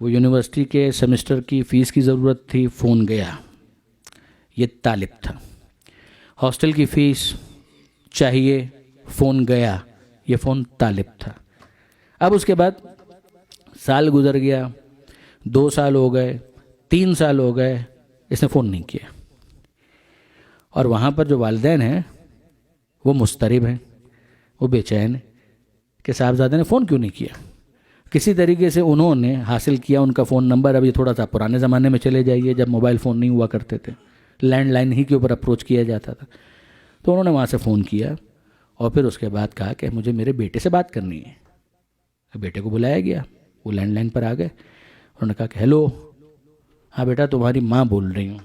وہ یونیورسٹی کے سیمسٹر کی فیس کی ضرورت تھی، فون گیا، یہ طالب تھا. ہاسٹل کی فیس چاہیے، فون گیا، یہ فون طالب تھا. اب اس کے بعد سال گزر گیا، 2 سال ہو گئے، 3 سال ہو گئے، اس نے فون نہیں کیا. اور وہاں پر جو والدین ہیں وہ مضطرب ہیں، وہ بے چین ہیں کہ صاحبزادے نے فون کیوں نہیں کیا. کسی طریقے سے انہوں نے حاصل کیا ان کا فون نمبر. ابھی تھوڑا سا پرانے زمانے میں چلے جائیے جب موبائل فون نہیں ہوا کرتے تھے، لینڈ لائن ہی کے اوپر اپروچ کیا جاتا تھا. تو انہوں نے وہاں سے فون کیا اور پھر اس کے بعد کہا کہ مجھے میرے بیٹے سے بات کرنی ہے. بیٹے کو بلایا گیا، وہ لینڈ لائن پر آ گئے. انہوں نے کہا کہ ہیلو، ہاں بیٹا تمہاری ماں بول رہی ہوں،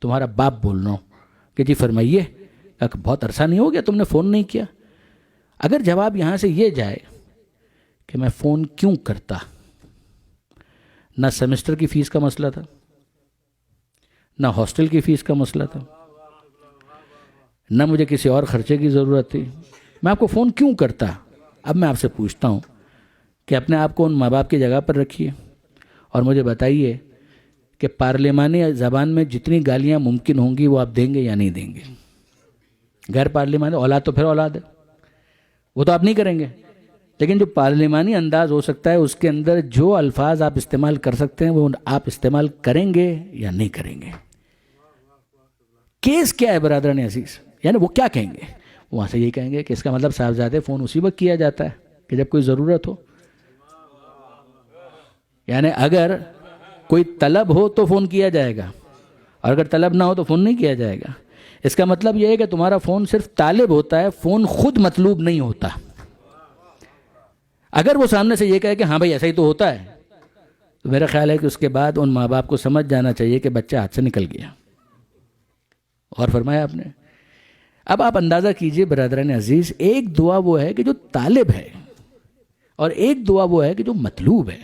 تمہارا باپ بول رہا ہوں. کہ جی فرمائیے. کہا کہ بہت عرصہ نہیں ہو گیا تم نے فون نہیں کیا. اگر جواب یہاں سے یہ جائے کہ میں فون کیوں کرتا، نہ سیمسٹر کی فیس کا مسئلہ تھا، نہ ہاسٹل کی فیس کا مسئلہ تھا، نہ مجھے کسی اور خرچے کی ضرورت تھی، میں آپ کو فون کیوں کرتا. اب میں آپ سے پوچھتا ہوں کہ اپنے آپ کو ان ماں باپ کی جگہ پر رکھیے اور مجھے بتائیے کہ پارلیمانی زبان میں جتنی گالیاں ممکن ہوں گی وہ آپ دیں گے یا نہیں دیں گے؟ غیر پارلیمانی اولاد تو پھر اولاد ہے، وہ تو آپ نہیں کریں گے. لیکن جو پارلیمانی انداز ہو سکتا ہے اس کے اندر جو الفاظ آپ استعمال کر سکتے ہیں وہ آپ استعمال کریں گے یا نہیں کریں گے؟ کیس کیا ہے برادران عزیز؟ یعنی وہ کیا کہیں گے؟ وہاں سے یہی کہیں گے کہ اس کا مطلب صاحبزادے فون اسی وقت کیا جاتا ہے کہ جب کوئی ضرورت ہو. یعنی اگر کوئی طلب ہو تو فون کیا جائے گا، اور اگر طلب نہ ہو تو فون نہیں کیا جائے گا. اس کا مطلب یہ ہے کہ تمہارا فون صرف طالب ہوتا ہے، فون خود مطلوب نہیں ہوتا. اگر وہ سامنے سے یہ کہے کہ ہاں بھائی ایسا ہی تو ہوتا ہے، تو میرا خیال ہے کہ اس کے بعد ان ماں باپ کو سمجھ جانا چاہیے کہ بچہ ہاتھ سے نکل گیا. اور فرمایا آپ نے. اب آپ اندازہ کیجئے برادران عزیز، ایک دعا وہ ہے کہ جو طالب ہے اور ایک دعا وہ ہے کہ جو مطلوب ہے.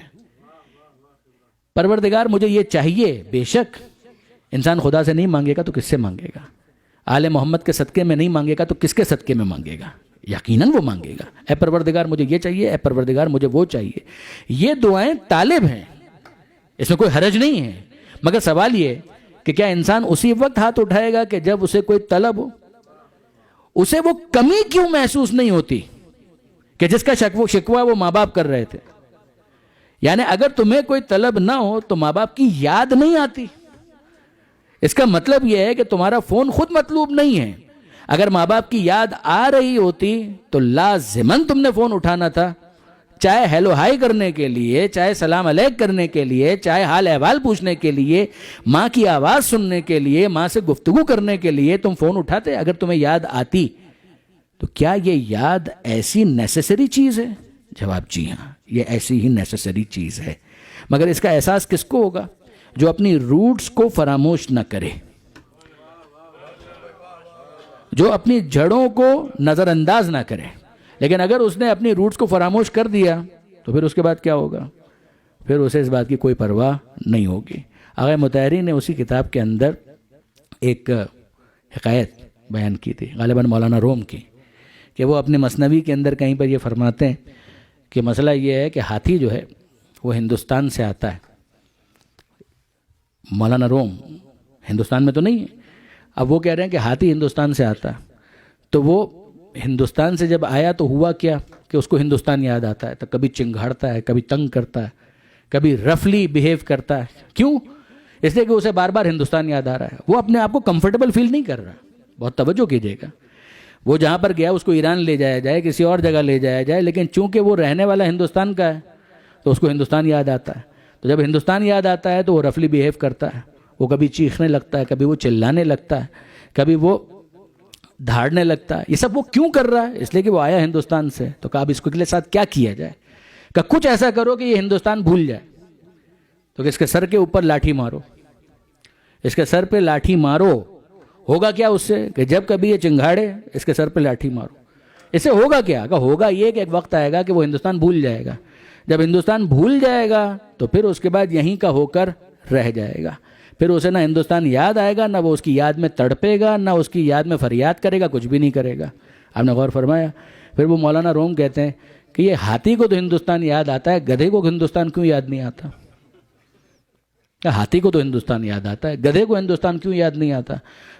پروردگار مجھے یہ چاہیے، بے شک انسان خدا سے نہیں مانگے گا تو کس سے مانگے گا؟ آل محمد کے صدقے میں نہیں مانگے گا تو کس کے صدقے میں مانگے گا؟ یقیناً وہ مانگے گا، اے پروردگار مجھے یہ چاہیے، اے پروردگار مجھے وہ چاہیے. یہ دعائیں طالب ہیں، اس میں کوئی حرج نہیں ہے. مگر سوال یہ کہ کیا انسان اسی وقت ہاتھ اٹھائے گا کہ جب اسے کوئی طلب ہو؟ اسے وہ کمی کیوں محسوس نہیں ہوتی کہ جس کا شکوہ وہ ماں باپ کر رہے تھے؟ یعنی اگر تمہیں کوئی طلب نہ ہو تو ماں باپ کی یاد نہیں آتی. اس کا مطلب یہ ہے کہ تمہارا فون خود مطلوب نہیں ہے. اگر ماں باپ کی یاد آ رہی ہوتی تو لازماً تم نے فون اٹھانا تھا، چاہے ہیلو ہائی کرنے کے لیے، چاہے سلام علیک کرنے کے لیے، چاہے حال احوال پوچھنے کے لیے، ماں کی آواز سننے کے لیے، ماں سے گفتگو کرنے کے لیے تم فون اٹھاتے اگر تمہیں یاد آتی. تو کیا یہ یاد ایسی نیسیسری چیز ہے؟ جواب جی ہاں، یہ ایسی ہی نیسیسری چیز ہے. مگر اس کا احساس کس کو ہوگا؟ جو اپنی روٹس کو فراموش نہ کرے، جو اپنی جڑوں کو نظر انداز نہ کرے. لیکن اگر اس نے اپنی روٹس کو فراموش کر دیا تو پھر اس کے بعد کیا ہوگا؟ پھر اسے اس بات کی کوئی پرواہ نہیں ہوگی. آغا مطہری نے اسی کتاب کے اندر ایک حکایت بیان کی تھی، غالباً مولانا روم کی، کہ وہ اپنے مثنوی کے اندر کہیں پر یہ فرماتے ہیں کہ مسئلہ یہ ہے کہ ہاتھی جو ہے وہ ہندوستان سے آتا ہے. مولانا روم ہندوستان میں تو نہیں ہے، اب وہ کہہ رہے ہیں کہ ہاتھی ہندوستان سے آتا ہے. تو وہ ہندوستان سے جب آیا تو ہوا کیا کہ اس کو ہندوستان یاد آتا ہے، تو کبھی چنگھاڑتا ہے، کبھی تنگ کرتا ہے، کبھی رفلی بیہیو کرتا ہے. کیوں؟ اس لیے کہ اسے بار بار ہندوستان یاد آ رہا ہے. وہ اپنے آپ کو کمفرٹیبل فیل نہیں کر رہا. بہت توجہ کیجیے گا. وہ جہاں پر گیا اس کو ایران لے جایا جائے، کسی اور جگہ لے جایا جائے، لیکن چونکہ وہ رہنے والا ہندوستان کا ہے تو اس کو ہندوستان یاد آتا ہے. تو جب ہندوستان یاد آتا ہے تو وہ رفلی بیہیو کرتا ہے. وہ کبھی چیخنے لگتا ہے، کبھی وہ چلانے لگتا ہے، کبھی وہ دھاڑنے لگتا ہے. یہ سب وہ کیوں کر رہا ہے؟ اس لیے کہ وہ آیا ہندوستان سے. تو کہا اب اس کے ساتھ کیا کیا جائے؟ کہ کچھ ایسا کرو کہ یہ ہندوستان بھول جائے. تو کہ اس کے سر کے اوپر لاٹھی مارو، اس کے سر پہ لاٹھی مارو. ہوگا کیا اس سے؟ کہ جب کبھی یہ چنگھاڑے اس کے سر پہ لاٹھی مارو. اس سے ہوگا کیا؟ ہوگا یہ کہ ایک وقت آئے گا کہ وہ ہندوستان بھول جائے گا. جب ہندوستان بھول جائے گا تو پھر اس کے بعد یہیں کا ہو کر رہ جائے گا. پھر اسے نہ ہندوستان یاد آئے گا، نہ وہ اس کی یاد میں تڑپے گا، نہ اس کی یاد میں فریاد کرے گا، کچھ بھی نہیں کرے گا. آپ نے غور فرمایا؟ پھر وہ مولانا روم کہتے ہیں کہ یہ ہاتھی کو تو ہندوستان یاد آتا ہے، گدھے کو ہندوستان کیوں یاد نہیں آتا؟ ہاتھی کو تو ہندوستان یاد آتا ہے، گدھے کو ہندوستان کیوں یاد نہیں آتا؟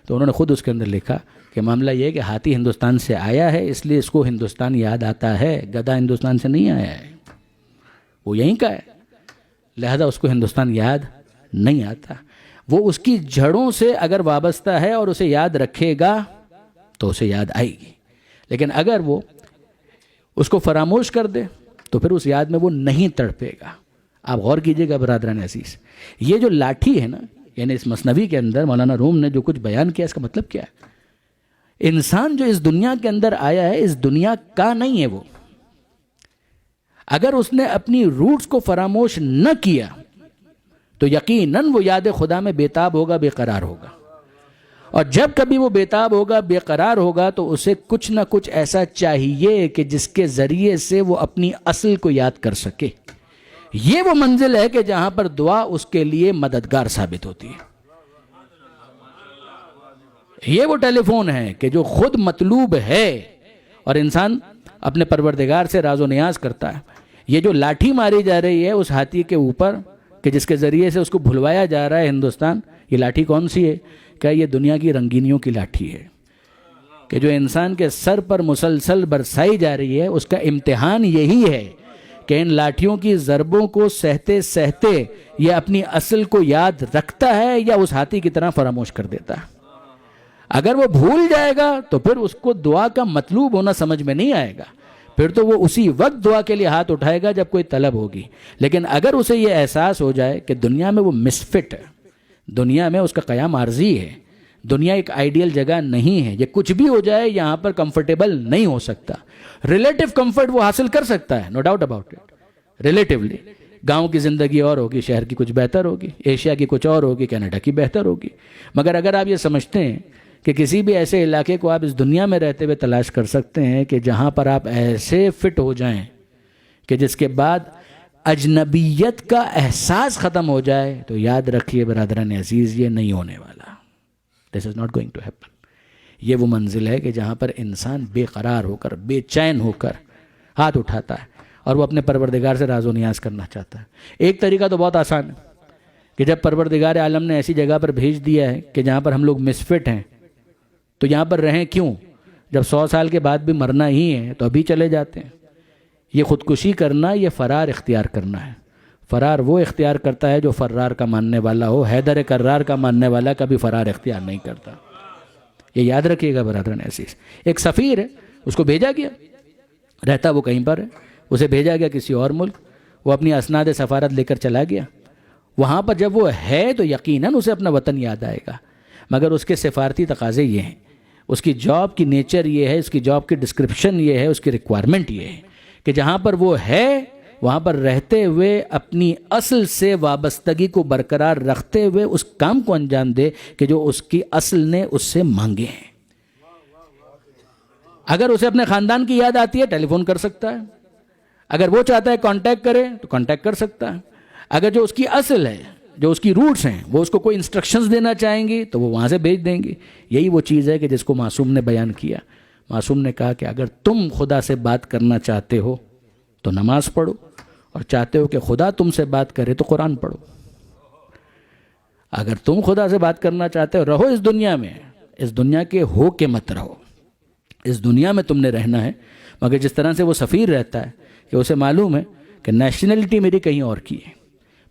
تو انہوں نے خود اس کے اندر لکھا کہ معاملہ یہ ہے کہ ہاتھی ہندوستان سے آیا ہے اس لیے اس کو ہندوستان یاد آتا ہے، گدھا ہندوستان سے نہیں آیا ہے، وہ یہیں کا ہے، لہذا اس کو ہندوستان یاد نہیں آتا. وہ اس کی جڑوں سے اگر وابستہ ہے اور اسے یاد رکھے گا تو اسے یاد آئے گی، لیکن اگر وہ اس کو فراموش کر دے تو پھر اس یاد میں وہ نہیں تڑپے گا. آپ غور کیجئے گا برادران عزیز، یہ جو لاٹھی ہے نا، یعنی اس مثنوی کے اندر مولانا روم نے جو کچھ بیان کیا، اس کا مطلب کیا ہے؟ انسان جو اس دنیا کے اندر آیا ہے اس دنیا کا نہیں ہے. وہ اگر اس نے اپنی روٹس کو فراموش نہ کیا تو یقیناً وہ یاد خدا میں بےتاب ہوگا، بے قرار ہوگا. اور جب کبھی وہ بےتاب ہوگا، بے قرار ہوگا تو اسے کچھ نہ کچھ ایسا چاہیے کہ جس کے ذریعے سے وہ اپنی اصل کو یاد کر سکے. یہ وہ منزل ہے کہ جہاں پر دعا اس کے لیے مددگار ثابت ہوتی ہے. یہ وہ ٹیلی فون ہے کہ جو خود مطلوب ہے اور انسان اپنے پروردگار سے راز و نیاز کرتا ہے. یہ جو لاٹھی ماری جا رہی ہے اس ہاتھی کے اوپر کہ جس کے ذریعے سے اس کو بھلوایا جا رہا ہے ہندوستان، یہ لاٹھی کون سی ہے؟ کیا یہ دنیا کی رنگینیوں کی لاٹھی ہے کہ جو انسان کے سر پر مسلسل برسائی جا رہی ہے. اس کا امتحان یہی ہے کہ ان لاٹھیوں کی ضربوں کو سہتے سہتے یہ اپنی اصل کو یاد رکھتا ہے یا اس ہاتھی کی طرح فراموش کر دیتا ہے. اگر وہ بھول جائے گا تو پھر اس کو دعا کا مطلوب ہونا سمجھ میں نہیں آئے گا، پھر تو وہ اسی وقت دعا کے لیے ہاتھ اٹھائے گا جب کوئی طلب ہوگی. لیکن اگر اسے یہ احساس ہو جائے کہ دنیا میں وہ مسفٹ ہے، دنیا میں اس کا قیام عارضی ہے، دنیا ایک آئیڈیل جگہ نہیں ہے، یہ کچھ بھی ہو جائے یہاں پر کمفرٹیبل نہیں ہو سکتا. ریلیٹیو کمفرٹ وہ حاصل کر سکتا ہے، no doubt about it. Relatively گاؤں کی زندگی اور ہوگی، شہر کی کچھ بہتر ہوگی، ایشیا کی کچھ اور ہوگی، کینیڈا کی بہتر ہوگی. مگر اگر آپ یہ سمجھتے ہیں کہ کسی بھی ایسے علاقے کو آپ اس دنیا میں رہتے ہوئے تلاش کر سکتے ہیں کہ جہاں پر آپ ایسے فٹ ہو جائیں کہ جس کے بعد اجنبیت کا احساس ختم ہو جائے، تو یاد رکھیے برادران عزیز یہ نہیں ہونے والا. This is not going to happen. یہ وہ منزل ہے کہ جہاں پر انسان بے قرار ہو کر، بے چین ہو کر ہاتھ اٹھاتا ہے اور وہ اپنے پروردگار سے راز و نیاز کرنا چاہتا ہے. ایک طریقہ تو بہت آسان ہے کہ جب پروردگار عالم نے ایسی جگہ پر بھیج دیا ہے کہ جہاں پر ہم لوگ مسفٹ ہیں تو یہاں پر رہیں کیوں؟ جب 100 سال کے بعد بھی مرنا ہی ہے تو ابھی چلے جاتے ہیں. یہ خودکشی کرنا، یہ فرار اختیار کرنا ہے. فرار وہ اختیار کرتا ہے جو فرار کا ماننے والا ہو. حیدر کرار کا ماننے والا کبھی فرار اختیار نہیں کرتا. یہ یاد رکھیے گا برادران عزیز. ایک سفیر ہے، اس کو بھیجا گیا، رہتا وہ کہیں پر ہے، اسے بھیجا گیا کسی اور ملک، وہ اپنی اسناد سفارت لے کر چلا گیا. وہاں پر جب وہ ہے تو یقیناً اسے اپنا وطن یاد آئے گا، مگر اس کے سفارتی تقاضے یہ ہیں، اس کی جاب کی نیچر یہ ہے، اس کی جاب کی ڈسکرپشن یہ ہے، اس کی ریکوائرمنٹ یہ ہے کہ جہاں پر وہ ہے وہاں پر رہتے ہوئے اپنی اصل سے وابستگی کو برقرار رکھتے ہوئے اس کام کو انجام دے کہ جو اس کی اصل نے اس سے مانگے ہیں. اگر اسے اپنے خاندان کی یاد آتی ہے ٹیلی فون کر سکتا ہے، اگر وہ چاہتا ہے کانٹیکٹ کرے تو کانٹیکٹ کر سکتا ہے. اگر جو اس کی اصل ہے، جو اس کی روٹس ہیں، وہ اس کو کوئی انسٹرکشنز دینا چاہیں گی تو وہ وہاں سے بھیج دیں گی. یہی وہ چیز ہے کہ جس کو معصوم نے بیان کیا. معصوم نے کہا کہ اگر تم خدا سے بات کرنا چاہتے ہو تو نماز پڑھو، اور چاہتے ہو کہ خدا تم سے بات کرے تو قرآن پڑھو. اگر تم خدا سے بات کرنا چاہتے ہو، رہو اس دنیا میں، اس دنیا کے ہو کے مت رہو. اس دنیا میں تم نے رہنا ہے، مگر جس طرح سے وہ سفیر رہتا ہے کہ اسے معلوم ہے کہ نیشنلٹی میری کہیں اور کی ہے،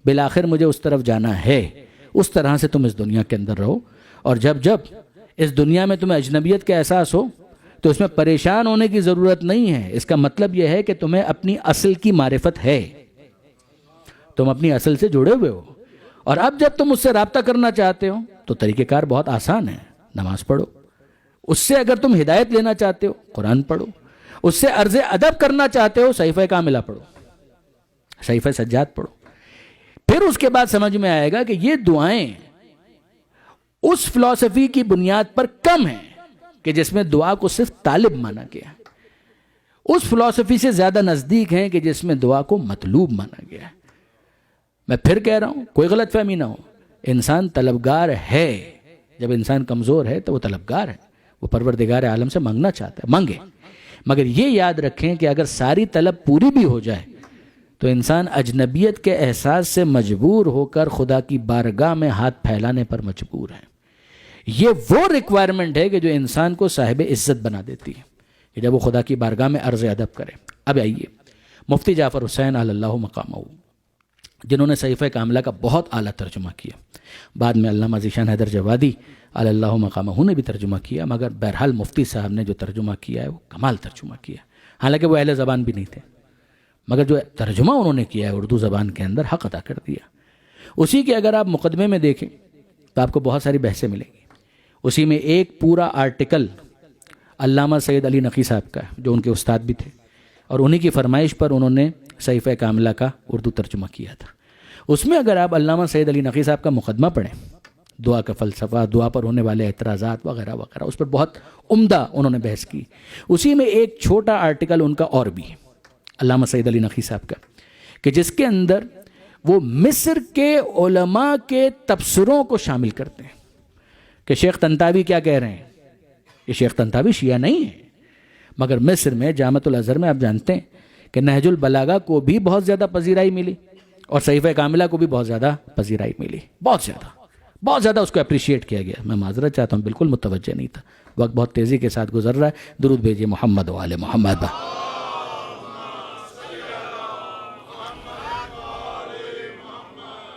بالآخر مجھے اس طرف جانا ہے، اس طرح سے تم اس دنیا کے اندر رہو. اور جب اس دنیا میں تمہیں اجنبیت کا احساس ہو تو اس میں پریشان ہونے کی ضرورت نہیں ہے. اس کا مطلب یہ ہے کہ تمہیں اپنی اصل کی معرفت ہے، تم اپنی اصل سے جڑے ہوئے ہو. اور اب جب تم اس سے رابطہ کرنا چاہتے ہو تو طریقہ کار بہت آسان ہے، نماز پڑھو. اس سے اگر تم ہدایت لینا چاہتے ہو قرآن پڑھو. اس سے عرض ادب کرنا چاہتے ہو صحیفہ کاملہ پڑھو، صحیفہ سجاد پڑھو. پھر اس کے بعد سمجھ میں آئے گا کہ یہ دعائیں اس فلسفی کی بنیاد پر کم ہیں کہ جس میں دعا کو صرف طالب مانا گیا. اس فلسفی سے زیادہ نزدیک ہیں کہ جس میں دعا کو مطلوب مانا گیا ہے۔ میں پھر کہہ رہا ہوں، کوئی غلط فہمی نہ ہو، انسان طلبگار ہے۔ جب انسان کمزور ہے تو وہ طلبگار ہے، وہ پروردگار عالم سے مانگنا چاہتا ہے، مانگے، مگر یہ یاد رکھیں کہ اگر ساری طلب پوری بھی ہو جائے تو انسان اجنبیت کے احساس سے مجبور ہو کر خدا کی بارگاہ میں ہاتھ پھیلانے پر مجبور ہے۔ یہ وہ ریکوائرمنٹ ہے کہ جو انسان کو صاحب عزت بنا دیتی ہے، کہ جب وہ خدا کی بارگاہ میں عرض ادب کرے۔ اب آئیے مفتی جعفر حسین علی اللہ مقامہ، جنہوں نے صحیفہ کاملہ کا بہت اعلیٰ ترجمہ کیا، بعد میں علامہ ذیشان حیدر جوادی علی اللہ مقامہ نے بھی ترجمہ کیا، مگر بہرحال مفتی صاحب نے جو ترجمہ کیا ہے وہ کمال ترجمہ کیا، حالانکہ وہ اہل زبان بھی نہیں تھے، مگر جو ترجمہ انہوں نے کیا ہے اردو زبان کے اندر حق ادا کر دیا۔ اسی کے اگر آپ مقدمے میں دیکھیں تو آپ کو بہت ساری بحثیں ملیں گی۔ اسی میں ایک پورا آرٹیکل علامہ سید علی نقی صاحب کا ہے، جو ان کے استاد بھی تھے، اور انہی کی فرمائش پر انہوں نے صحیفہ کاملہ کا اردو ترجمہ کیا تھا۔ اس میں اگر آپ علامہ سید علی نقی صاحب کا مقدمہ پڑھیں، دعا کا فلسفہ، دعا پر ہونے والے اعتراضات وغیرہ وغیرہ، اس پر بہت عمدہ انہوں نے بحث کی۔ اسی میں ایک چھوٹا آرٹیکل ان کا اور بھی ہے، علامہ سید علی نقی صاحب کا، کہ جس کے اندر وہ مصر کے علماء کے تبصروں کو شامل کرتے ہیں کہ شیخ طنطاوی کیا کہہ رہے ہیں۔ یہ شیخ طنطاوی شیعہ نہیں ہے، مگر مصر میں جامعۃ الازہر میں آپ جانتے ہیں کہ نہج البلاغہ کو بھی بہت زیادہ پذیرائی ملی، اور صحیفہ کاملہ کو بھی بہت زیادہ پذیرائی ملی، بہت زیادہ اس کو اپریشیٹ کیا گیا۔ میں معذرت چاہتا ہوں، بالکل متوجہ نہیں تھا، وقت بہت تیزی کے ساتھ گزر رہا ہے۔ درود بھیجیے محمد و آل محمد۔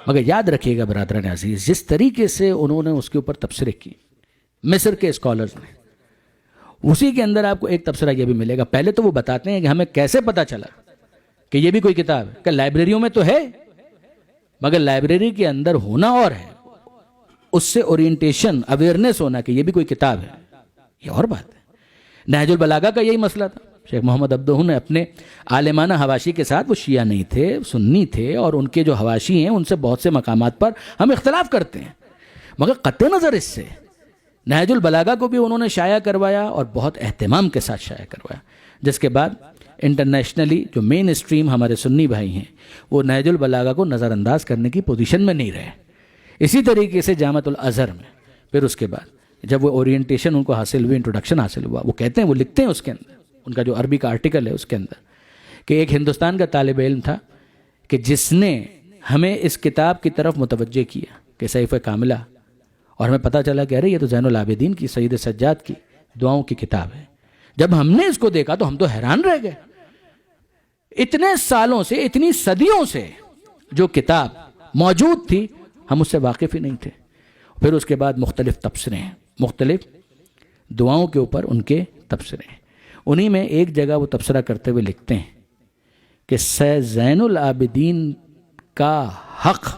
مگر یاد رکھیے گا برادران عزیز، جس طریقے سے انہوں نے اس کے اوپر تبصرے کی مصر کے اسکالرز نے، اسی کے اندر آپ کو ایک تبصرہ یہ بھی ملے گا۔ پہلے تو وہ بتاتے ہیں کہ ہمیں کیسے پتا چلا کہ یہ بھی کوئی کتاب ہے، کہ لائبریریوں میں تو ہے، مگر لائبریری کے اندر ہونا اور ہے، اس سے اورینٹیشن، اویئرنیس ہونا کہ یہ بھی کوئی کتاب ہے، یہ اور بات ہے۔ نہج البلاغہ کا یہی مسئلہ تھا۔ شیخ محمد عبدہ نے اپنے عالمانہ حواشی کے ساتھ، وہ شیعہ نہیں تھے، سنی تھے، اور ان کے جو حواشی ہیں ان سے بہت سے مقامات پر ہم اختلاف کرتے ہیں، مگر قطع نظر اس سے نہج البلاغہ کو بھی انہوں نے شائع کروایا، اور بہت اہتمام کے ساتھ شائع کروایا، جس کے بعد انٹرنیشنلی جو مین اسٹریم ہمارے سنی بھائی ہیں وہ نہج البلاغہ کو نظر انداز کرنے کی پوزیشن میں نہیں رہے۔ اسی طریقے سے جامعۃ الازہر میں پھر اس کے بعد جب وہ اورینٹیشن ان کو حاصل ہوئی، انٹروڈکشن حاصل ہوا، وہ کہتے ہیں، وہ لکھتے ہیں اس کے اندر، ان کا جو عربی کا آرٹیکل ہے اس کے اندر، کہ ایک ہندوستان کا طالب علم تھا کہ جس نے ہمیں اس کتاب کی طرف متوجہ کیا کہ صحیفہ کاملہ، اور ہمیں پتہ چلا کہ ارے یہ تو زین العابدین کی، سید سجاد کی دعاؤں کی کتاب ہے۔ جب ہم نے اس کو دیکھا تو ہم تو حیران رہ گئے، اتنے سالوں سے، اتنی صدیوں سے جو کتاب موجود تھی ہم اس سے واقف ہی نہیں تھے۔ پھر اس کے بعد مختلف تبصرے ہیں، مختلف دعاؤں کے اوپر ان کے تبصرے ہیں۔ انہی میں ایک جگہ وہ تبصرہ کرتے ہوئے لکھتے ہیں کہ زین العابدین کا حق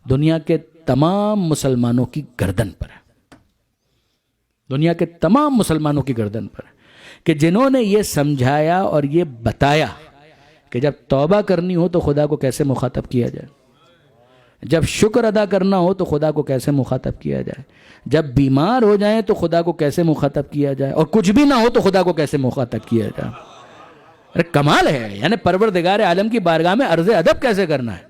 دنیا کے تمام مسلمانوں کی گردن پر ہے، دنیا کے تمام مسلمانوں کی گردن پر ہے، کہ جنہوں نے یہ سمجھایا اور یہ بتایا کہ جب توبہ کرنی ہو تو خدا کو کیسے مخاطب کیا جائے، جب شکر ادا کرنا ہو تو خدا کو کیسے مخاطب کیا جائے، جب بیمار ہو جائیں تو خدا کو کیسے مخاطب کیا جائے، اور کچھ بھی نہ ہو تو خدا کو کیسے مخاطب کیا جائے۔ ارے کمال ہے، یعنی پروردگار عالم کی بارگاہ میں عرض ادب کیسے کرنا ہے۔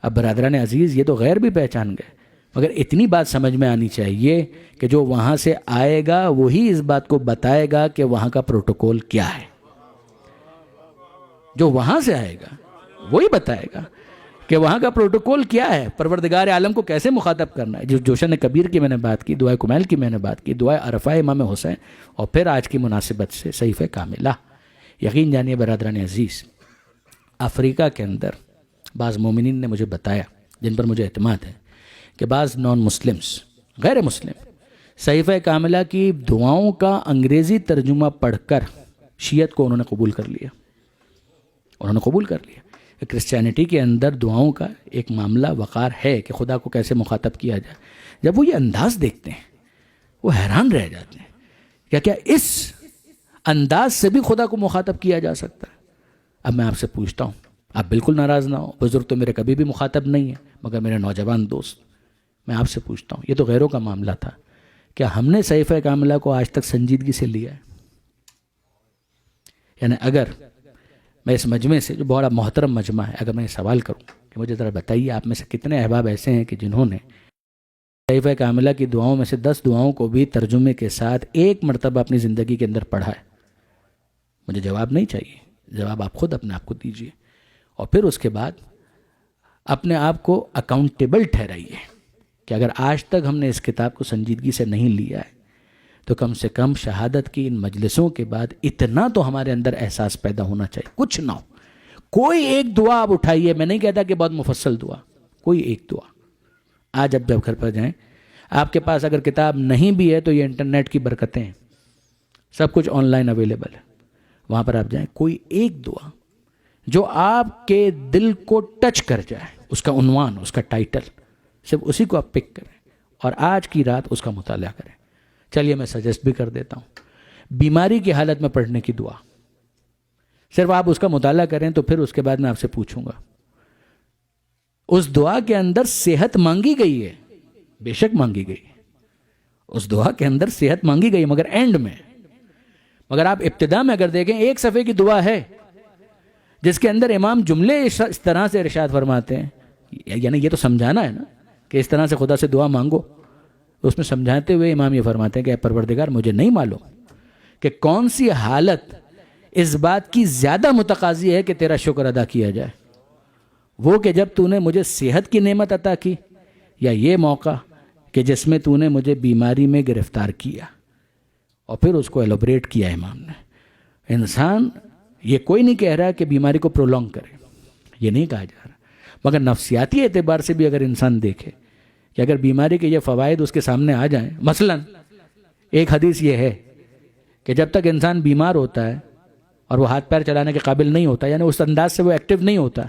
اب برادران عزیز، یہ تو غیر بھی پہچان گئے، مگر اتنی بات سمجھ میں آنی چاہیے کہ جو وہاں سے آئے گا وہی اس بات کو بتائے گا کہ وہاں کا پروٹوکول کیا ہے، جو وہاں سے آئے گا وہی بتائے گا کہ وہاں کا پروٹوکول کیا ہے، پروردگار عالم کو کیسے مخاطب کرنا ہے۔ جو جوشن کبیر کی میں نے بات کی، دعائے کمیل کی میں نے بات کی، دعائے عرفہ امام حسین، اور پھر آج کی مناسبت سے صحیفہ کاملہ۔ یقین جانیے برادران عزیز، افریقہ کے اندر بعض مومنین نے مجھے بتایا، جن پر مجھے اعتماد ہے، کہ بعض نان مسلمز، غیر مسلم، صحیفہ کاملہ کی دعاؤں کا انگریزی ترجمہ پڑھ کر شیعت کو انہوں نے قبول کر لیا، انہوں نے قبول کر لیا کہ کرسچینٹی کے اندر دعاؤں کا ایک معاملہ وقار ہے کہ خدا کو کیسے مخاطب کیا جائے۔ جب وہ یہ انداز دیکھتے ہیں وہ حیران رہ جاتے ہیں، کیا اس انداز سے بھی خدا کو مخاطب کیا جا سکتا ہے۔ اب میں آپ سے پوچھتا ہوں، آپ بالکل ناراض نہ ہو، بزرگ تو میرے کبھی بھی مخاطب نہیں ہیں، مگر میرے نوجوان دوست، میں آپ سے پوچھتا ہوں، یہ تو غیروں کا معاملہ تھا، کیا ہم نے صحیفہ کاملہ کو آج تک سنجیدگی سے لیا ہے؟ یعنی اگر میں اس مجمع سے، جو بڑا محترم مجمع ہے، اگر میں یہ سوال کروں کہ مجھے ذرا بتائیے آپ میں سے کتنے احباب ایسے ہیں کہ جنہوں نے صحیفہ کاملہ کی دعاؤں میں سے 10 دعاؤں کو بھی ترجمے کے ساتھ ایک مرتبہ اپنی زندگی کے اندر پڑھا ہے؟ مجھے جواب نہیں چاہیے، جواب آپ خود اپنے آپ کو دیجیے، اور پھر اس کے بعد اپنے آپ کو اکاؤنٹیبل ٹھہرائیے کہ اگر آج تک ہم نے اس کتاب کو سنجیدگی سے نہیں لیا ہے تو کم سے کم شہادت کی ان مجلسوں کے بعد اتنا تو ہمارے اندر احساس پیدا ہونا چاہیے، کچھ نہ ہو، کوئی ایک دعا آپ اٹھائیے، میں نہیں کہتا کہ بہت مفصل دعا، کوئی ایک دعا آج اب جب گھر پر جائیں، آپ کے پاس اگر کتاب نہیں بھی ہے تو یہ انٹرنیٹ کی برکتیں ہیں، سب کچھ آن لائن اویلیبل ہے، وہاں پر آپ جائیں، کوئی ایک دعا جو آپ کے دل کو ٹچ کر جائے، اس کا عنوان، اس کا ٹائٹل، صرف اسی کو آپ پک کریں اور آج کی رات اس کا مطالعہ کریں۔ چلیے میں سجیسٹ بھی کر دیتا ہوں، بیماری کی حالت میں پڑھنے کی دعا، صرف آپ اس کا مطالعہ کریں تو پھر اس کے بعد میں آپ سے پوچھوں گا، اس دعا کے اندر صحت مانگی گئی ہے، بے شک مانگی گئی، اس دعا کے اندر صحت مانگی گئی، مگر اینڈ میں، مگر آپ ابتدا میں اگر دیکھیں ایک صفحے کی دعا ہے جس کے اندر امام جملے اس طرح سے ارشاد فرماتے ہیں، یعنی یہ تو سمجھانا ہے نا کہ اس طرح سے خدا سے دعا مانگو، اس میں سمجھاتے ہوئے امام یہ فرماتے ہیں کہ اے پروردگار مجھے نہیں معلوم کہ کون سی حالت اس بات کی زیادہ متقاضی ہے کہ تیرا شکر ادا کیا جائے، وہ کہ جب تو نے مجھے صحت کی نعمت عطا کی، یا یہ موقع کہ جس میں تو نے مجھے بیماری میں گرفتار کیا، اور پھر اس کو ایلوبریٹ کیا امام نے۔ انسان یہ کوئی نہیں کہہ رہا کہ بیماری کو پرولونگ کرے، یہ نہیں کہا جا رہا، مگر نفسیاتی اعتبار سے بھی اگر انسان دیکھے کہ اگر بیماری کے یہ فوائد اس کے سامنے آ جائیں، مثلا ایک حدیث یہ ہے کہ جب تک انسان بیمار ہوتا ہے اور وہ ہاتھ پیر چلانے کے قابل نہیں ہوتا، یعنی اس انداز سے وہ ایکٹیو نہیں ہوتا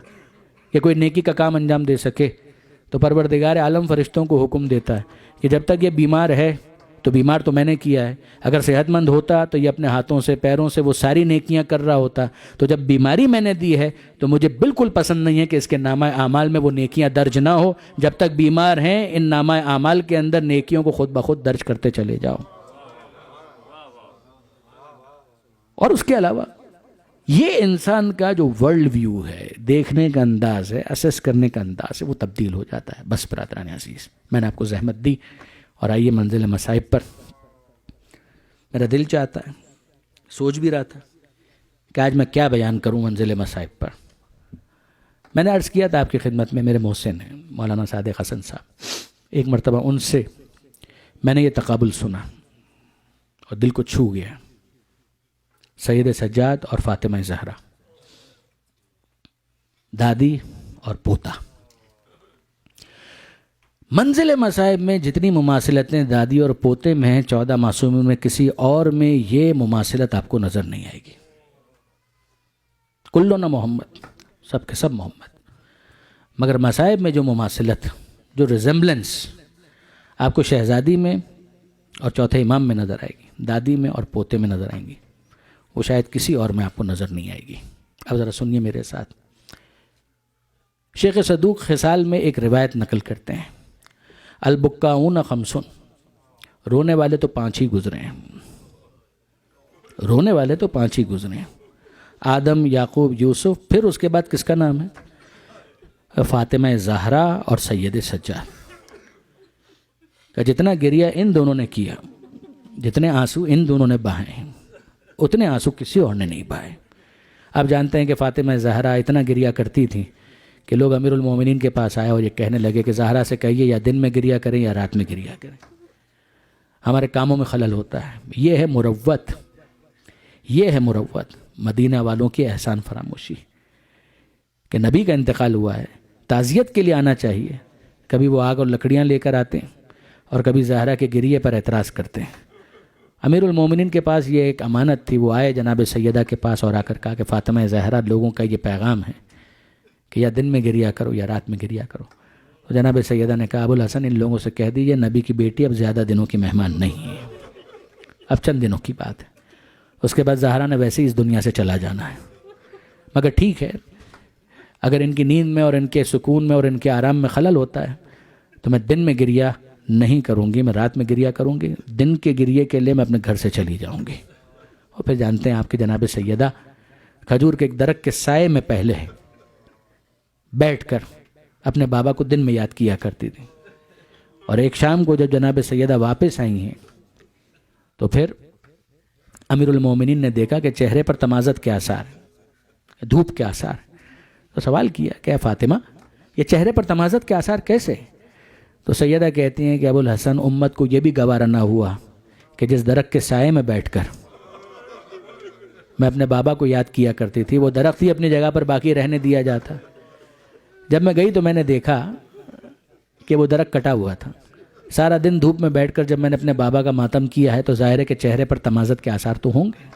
کہ کوئی نیکی کا کام انجام دے سکے، تو پروردگار عالم فرشتوں کو حکم دیتا ہے کہ جب تک یہ بیمار ہے تو بیمار تو میں نے کیا ہے، اگر صحت مند ہوتا تو یہ اپنے ہاتھوں سے پیروں سے وہ ساری نیکیاں کر رہا ہوتا، تو جب بیماری میں نے دی ہے تو مجھے بالکل پسند نہیں ہے کہ اس کے نامہ اعمال میں وہ نیکیاں درج نہ ہو، جب تک بیمار ہیں ان نامہ اعمال کے اندر نیکیوں کو خود بخود درج کرتے چلے جاؤ۔ اور اس کے علاوہ یہ انسان کا جو ورلڈ ویو ہے، دیکھنے کا انداز ہے، اسیس کرنے کا انداز ہے، وہ تبدیل ہو جاتا ہے۔ بس برادران عزیز، میں نے آپ کو زحمت دی، اور آئیے منزل مصائب پر۔ میرا دل چاہتا ہے، سوچ بھی رہا تھا کہ آج میں کیا بیان کروں منزل مصائب پر۔ میں نے عرض کیا تھا آپ کی خدمت میں، میرے محسن ہیں مولانا صادق حسن صاحب، ایک مرتبہ ان سے میں نے یہ تقابل سنا اور دل کو چھو گیا، سید سجاد اور فاطمہ زہرا، دادی اور پوتا۔ منزل مصائب میں جتنی مماثلتیں دادی اور پوتے میں ہیں، 14 معصومین میں کسی اور میں یہ مماثلت آپ کو نظر نہیں آئے گی۔ کلنا محمد، سب کے سب محمد، مگر مصائب میں جو مماثلت، جو ریزمبلنس آپ کو شہزادی میں اور چوتھے امام میں نظر آئے گی، دادی میں اور پوتے میں نظر آئیں گی، وہ شاید کسی اور میں آپ کو نظر نہیں آئے گی۔ اب ذرا سنیے میرے ساتھ، شیخ صدوق خصال میں ایک روایت نقل کرتے ہیں، البکاؤن خمسن، رونے والے تو 5 ہی گزرے ہیں، رونے والے تو 5 ہی گزرے ہیں، آدم، یعقوب، یوسف، پھر اس کے بعد کس کا نام ہے؟ فاطمہ زہرا اور سید سجاد۔ کہ جتنا گریہ ان دونوں نے کیا، جتنے آنسو ان دونوں نے بہائے ہیں، اتنے آنسو کسی اور نے نہیں بہائے۔ آپ جانتے ہیں کہ فاطمہ زہرا اتنا گریہ کرتی تھی کہ لوگ امیر المومنین کے پاس آئے اور یہ کہنے لگے کہ زہرا سے کہیے یا دن میں گریہ کریں یا رات میں گریہ کریں، ہمارے کاموں میں خلل ہوتا ہے۔ یہ ہے مروت، یہ ہے مروت، مدینہ والوں کی احسان فراموشی کہ نبی کا انتقال ہوا ہے، تعزیت کے لیے آنا چاہیے، کبھی وہ آگ اور لکڑیاں لے کر آتے ہیں اور کبھی زہرا کے گریے پر اعتراض کرتے ہیں۔ امیر المومنین کے پاس یہ ایک امانت تھی، وہ آئے جناب سیدہ کے پاس اور آ کر کہا کہ فاطمہ زہرا، لوگوں کا یہ پیغام ہے کہ یا دن میں گریہ کرو یا رات میں گریہ کرو۔ تو جناب سیدہ نے کہا ابو الحسن ان لوگوں سے کہہ دیجیے نبی کی بیٹی اب زیادہ دنوں کی مہمان نہیں ہے، اب چند دنوں کی بات ہے، اس کے بعد زہرا نے ویسے ہی اس دنیا سے چلا جانا ہے۔ مگر ٹھیک ہے، اگر ان کی نیند میں اور ان کے سکون میں اور ان کے آرام میں خلل ہوتا ہے تو میں دن میں گریہ نہیں کروں گی، میں رات میں گریہ کروں گی، دن کے گریے کے لیے میں اپنے گھر سے چلی جاؤں گی۔ اور پھر جانتے ہیں آپ کے جناب سیدہ کھجور کے ایک درخت کے سائے میں پہلے بیٹھ کر اپنے بابا کو دن میں یاد کیا کرتی تھی. اور ایک شام کو جب جناب سیدہ واپس آئی ہیں تو پھر امیر المومنین نے دیکھا کہ چہرے پر تمازت کے آثار، دھوپ کے آثار. تو سوال کیا کہ فاطمہ یہ چہرے پر تمازت کے آثار کیسے؟ تو سیدہ کہتی ہیں کہ ابو الحسن امت کو یہ بھی گوارا نہ ہوا کہ جس درخت کے سائے میں بیٹھ کر میں اپنے بابا کو یاد کیا کرتی تھی وہ درخت ہی اپنی جگہ پر باقی رہنے دیا جاتا. جب میں گئی تو میں نے دیکھا کہ وہ درخت کٹا ہوا تھا. سارا دن دھوپ میں بیٹھ کر جب میں نے اپنے بابا کا ماتم کیا ہے تو ظاہر ہے کہ چہرے پر تمازت کے آثار تو ہوں گے.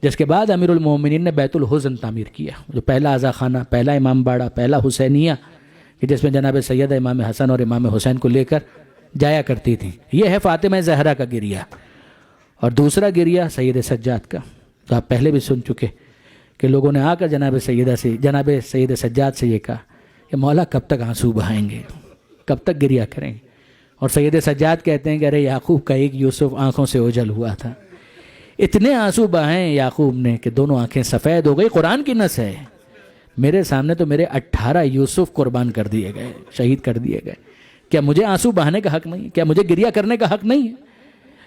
جس کے بعد امیر المومنین نے بیت الحزن تعمیر کیا، جو پہلا عزا خانہ، پہلا امام باڑہ، پہلا حسینیہ کہ جس میں جناب سیدہ امام حسن اور امام حسین کو لے کر جایا کرتی تھیں. یہ ہے فاطمہ زہرا کا گریہ. اور دوسرا گریہ سید سجاد کا، تو آپ پہلے بھی سن چکے کہ لوگوں نے آ کر جناب سید سجاد سے یہ کہا کہ مولا کب تک آنسو بہائیں گے، کب تک گریہ کریں گے؟ اور سید سجاد کہتے ہیں کہ ارے یعقوب کا ایک یوسف آنکھوں سے اوجھل ہوا تھا، اتنے آنسو بہائیں یعقوب نے کہ دونوں آنکھیں سفید ہو گئی. قرآن کی نص ہے، میرے سامنے تو میرے 18 یوسف قربان کر دیے گئے، شہید کر دیے گئے. کیا مجھے آنسو بہانے کا حق نہیں؟ کیا مجھے گریہ کرنے کا حق نہیں ہے؟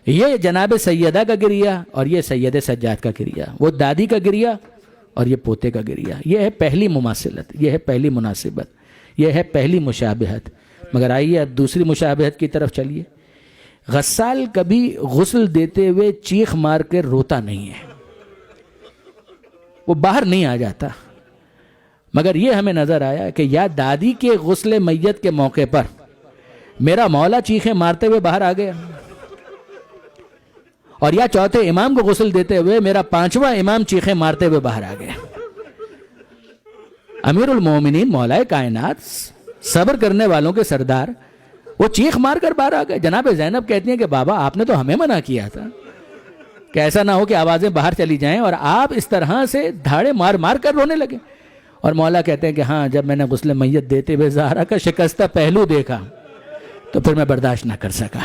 یہ جناب سیدہ کا گریہ اور یہ سید سجاد کا گریہ، وہ دادی کا گریہ اور یہ پوتے کا گریہ. یہ ہے پہلی مماثلت، یہ ہے پہلی مناسبت، یہ ہے پہلی مشابہت. مگر آئیے اب دوسری مشابہت کی طرف چلیے. غسال کبھی غسل دیتے ہوئے چیخ مار کے روتا نہیں ہے، وہ باہر نہیں آ جاتا. مگر یہ ہمیں نظر آیا کہ یا دادی کے غسل میت کے موقع پر میرا مولا چیخیں مارتے ہوئے باہر آ گیا، اور یا چوتھے امام کو غسل دیتے ہوئے میرا 5واں امام چیخیں مارتے ہوئے باہر آ گیا. امیر المومنین مولا کائنات، صبر کرنے والوں کے سردار، وہ چیخ مار کر باہر آ گئے. جناب زینب کہتی ہیں کہ بابا آپ نے تو ہمیں منع کیا تھا کہ ایسا نہ ہو کہ آوازیں باہر چلی جائیں اور آپ اس طرح سے دھاڑے مار مار کر رونے لگے. اور مولا کہتے ہیں کہ ہاں جب میں نے غسل میت دیتے ہوئے زہرا کا شکستہ پہلو دیکھا تو پھر میں برداشت نہ کر سکا.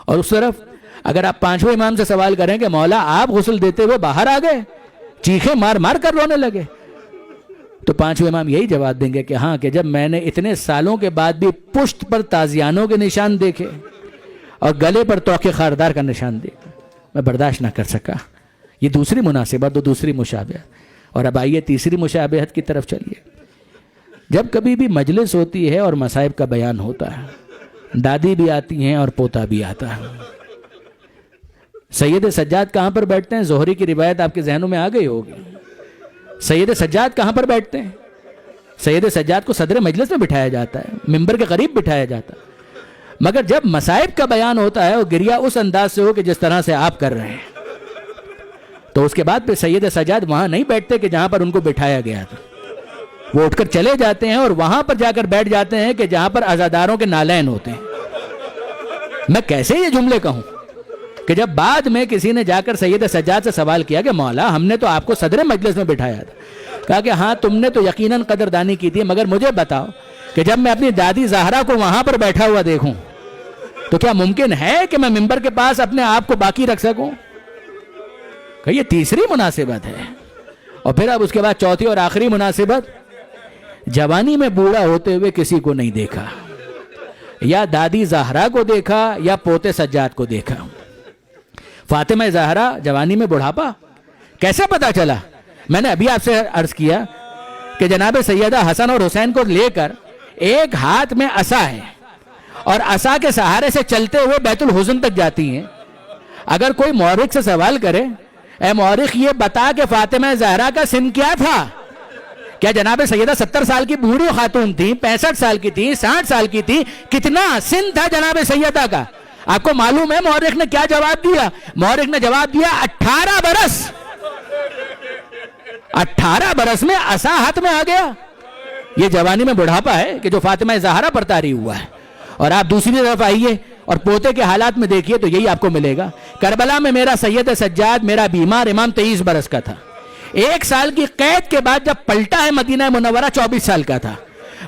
اور اس طرف اگر آپ 5ویں امام سے سوال کریں کہ مولا آپ غسل دیتے ہوئے باہر آ گئے، چیخیں مار مار کر رونے لگے، تو 5ویں امام یہی جواب دیں گے کہ ہاں کہ جب میں نے اتنے سالوں کے بعد بھی پشت پر تازیانوں کے نشان دیکھے اور گلے پر توقع خاردار کا نشان دیکھا، میں برداشت نہ کر سکا. یہ دوسری مناسبت، دوسری مشابہت. اور اب آئیے تیسری مشابہت کی طرف چلیے. جب کبھی بھی مجلس ہوتی ہے اور مصائب کا بیان ہوتا ہے، دادی بھی آتی ہیں اور پوتا بھی آتا ہے. سید سجاد کہاں پر بیٹھتے ہیں؟ زہری کی روایت آپ کے ذہنوں میں آ گئی ہوگی. سید سجاد کہاں پر بیٹھتے ہیں؟ سید سجاد کو صدر مجلس میں بٹھایا جاتا ہے، ممبر کے قریب بٹھایا جاتا ہے. مگر جب مصائب کا بیان ہوتا ہے وہ گریہ اس انداز سے ہو کہ جس طرح سے آپ کر رہے ہیں، تو اس کے بعد پھر سید سجاد وہاں نہیں بیٹھتے کہ جہاں پر ان کو بٹھایا گیا تھا. وہ اٹھ کر چلے جاتے ہیں اور وہاں پر جا کر بیٹھ جاتے ہیں کہ جہاں پر عزاداروں کے نالین ہوتے ہیں. میں کیسے یہ جملے کہوں کہ جب بعد میں کسی نے جا کر سید سجاد سے سوال کیا کہ مولا ہم نے تو آپ کو صدر مجلس میں بٹھایا تھا، کہا کہ ہاں تم نے تو یقیناً قدردانی کی تھی، مگر مجھے بتاؤ کہ جب میں اپنی دادی زہرا کو وہاں پر بیٹھا ہوا دیکھوں تو کیا ممکن ہے کہ میں ممبر کے پاس اپنے آپ کو باقی رکھ سکوں؟ کہ یہ تیسری مناسبت ہے. اور پھر اب اس کے بعد چوتھی اور آخری مناسبت، جوانی میں بوڑھا ہوتے ہوئے کسی کو نہیں دیکھا، یا دادی زہرا کو دیکھا یا پوتے سجاد کو دیکھا. فاطمہ زہرا جوانی میں بڑھاپا کیسے پتا چلا؟ میں نے ابھی آپ سے عرض کیا کہ جناب سیدہ حسن اور حسین کو لے کر ایک ہاتھ میں عصا ہے اور عصا کے سہارے سے چلتے ہوئے بیت الحزن تک جاتی ہیں. اگر کوئی مورخ سے سوال کرے اے مورخ یہ بتا کہ فاطمہ زہرا کا سن کیا تھا، کیا جناب سیدہ 70 سال کی بوڑھی خاتون تھی، 65 سال کی تھی، 60 سال کی تھی، کتنا سن تھا جناب سیدہ کا؟ آپ کو معلوم ہے مورخ نے کیا جواب دیا؟ مورخ نے جواب دیا 18 برس. 18 برس میں عصا ہاتھ میں آ گیا. یہ جوانی میں بڑھاپا ہے کہ جو فاطمہ زہرا پر طاری ہوا ہے. اور آپ دوسری طرف آئیے اور پوتے کے حالات میں دیکھیے تو یہی آپ کو ملے گا. کربلا میں میرا سید سجاد، میرا بیمار امام 23 برس کا تھا. 1 سال کی قید کے بعد جب پلٹا ہے مدینہ منورہ 24 سال کا تھا.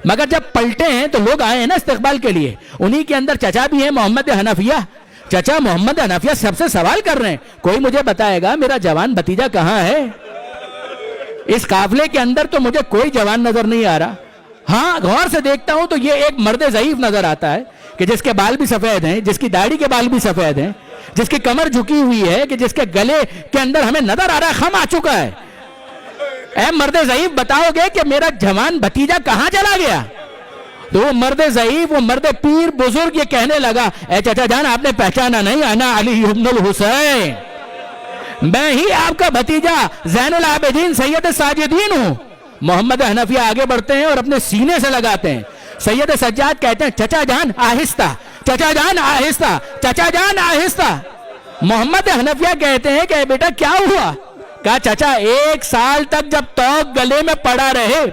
مگر جب پلٹے ہیں تو لوگ آئے ہیں نا استقبال کے لیے، انہی کے اندر چچا بھی ہیں محمد حنفیہ. چچا محمد حنفیہ سب سے سوال کر رہے ہیں کوئی مجھے بتائے گا میرا جوان بھتیجا کہاں ہے؟ اس قافلے کے اندر تو مجھے کوئی جوان نظر نہیں آ رہا. ہاں غور سے دیکھتا ہوں تو یہ ایک مرد ضعیف نظر آتا ہے کہ جس کے بال بھی سفید ہیں, جس کی داڑھی کے بال بھی سفید ہیں, جس کی کمر جھکی ہوئی ہے, کہ جس کے گلے کے اندر ہمیں نظر آ رہا ہے خم آ چکا ہے. اے مرد ضعیف بتاؤ گے کہ میرا جوان بھتیجا کہاں چلا گیا؟ تو وہ مرد ضعیف, وہ مرد پیر بزرگ یہ کہنے لگا, اے چچا جان آپ نے پہچانا نہیں, انا علی ابن الحسین, میں ہی آپ کا بھتیجا زین العابدین سید ساجدین ہوں. محمد حنفیہ آگے بڑھتے ہیں اور اپنے سینے سے لگاتے ہیں. سید سجاد کہتے ہیں چچا جان آہستہ, چچا جان آہستہ, چچا جان آہستہ. محمد حنفیہ کہتے ہیں کہ بیٹا کیا ہوا؟ کہا چچا 1 سال تک جب توق گلے میں پڑا رہے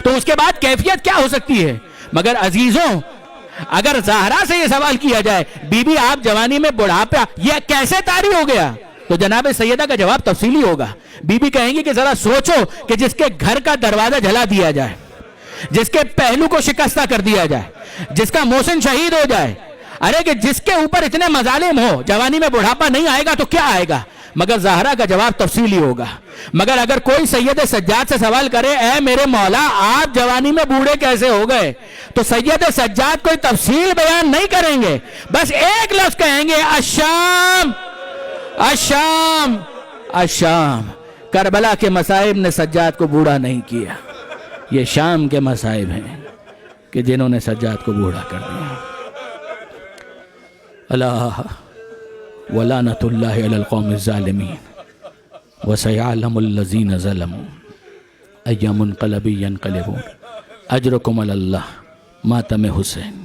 تو اس کے بعد کیفیت کیا ہو سکتی ہے؟ مگر عزیزوں اگر زہرا سے یہ سوال کیا جائے بی بی آپ جوانی میں بڑھاپا یہ کیسے طاری ہو گیا, تو جناب سیدہ کا جواب تفصیلی ہوگا. بی بی کہیں گی کہ ذرا سوچو کہ جس کے گھر کا دروازہ جلا دیا جائے, جس کے پہلو کو شکستہ کر دیا جائے, جس کا محسن شہید ہو جائے, ارے کہ جس کے اوپر اتنے مظالم ہو, جوانی میں بڑھاپا نہیں آئے گا تو کیا آئے گا؟ مگر زہرا کا جواب تفصیلی ہوگا. مگر اگر کوئی سید سجاد سے سوال کرے اے میرے مولا آپ جوانی میں بوڑھے کیسے ہو گئے, تو سید سجاد کوئی تفصیل بیان نہیں کریں گے, بس ایک لفظ کہیں گے الشام الشام الشام. کربلا کے مصائب نے سجاد کو بوڑھا نہیں کیا, یہ شام کے مصائب ہیں کہ جنہوں نے سجاد کو بوڑھا کر دیا. اللہ ولعنت اللہ علی القوم الظالمین وسیعلم الذین ظلموا ای منقلب ینقلبون. اجرکم علی اللہ ماتم حسین.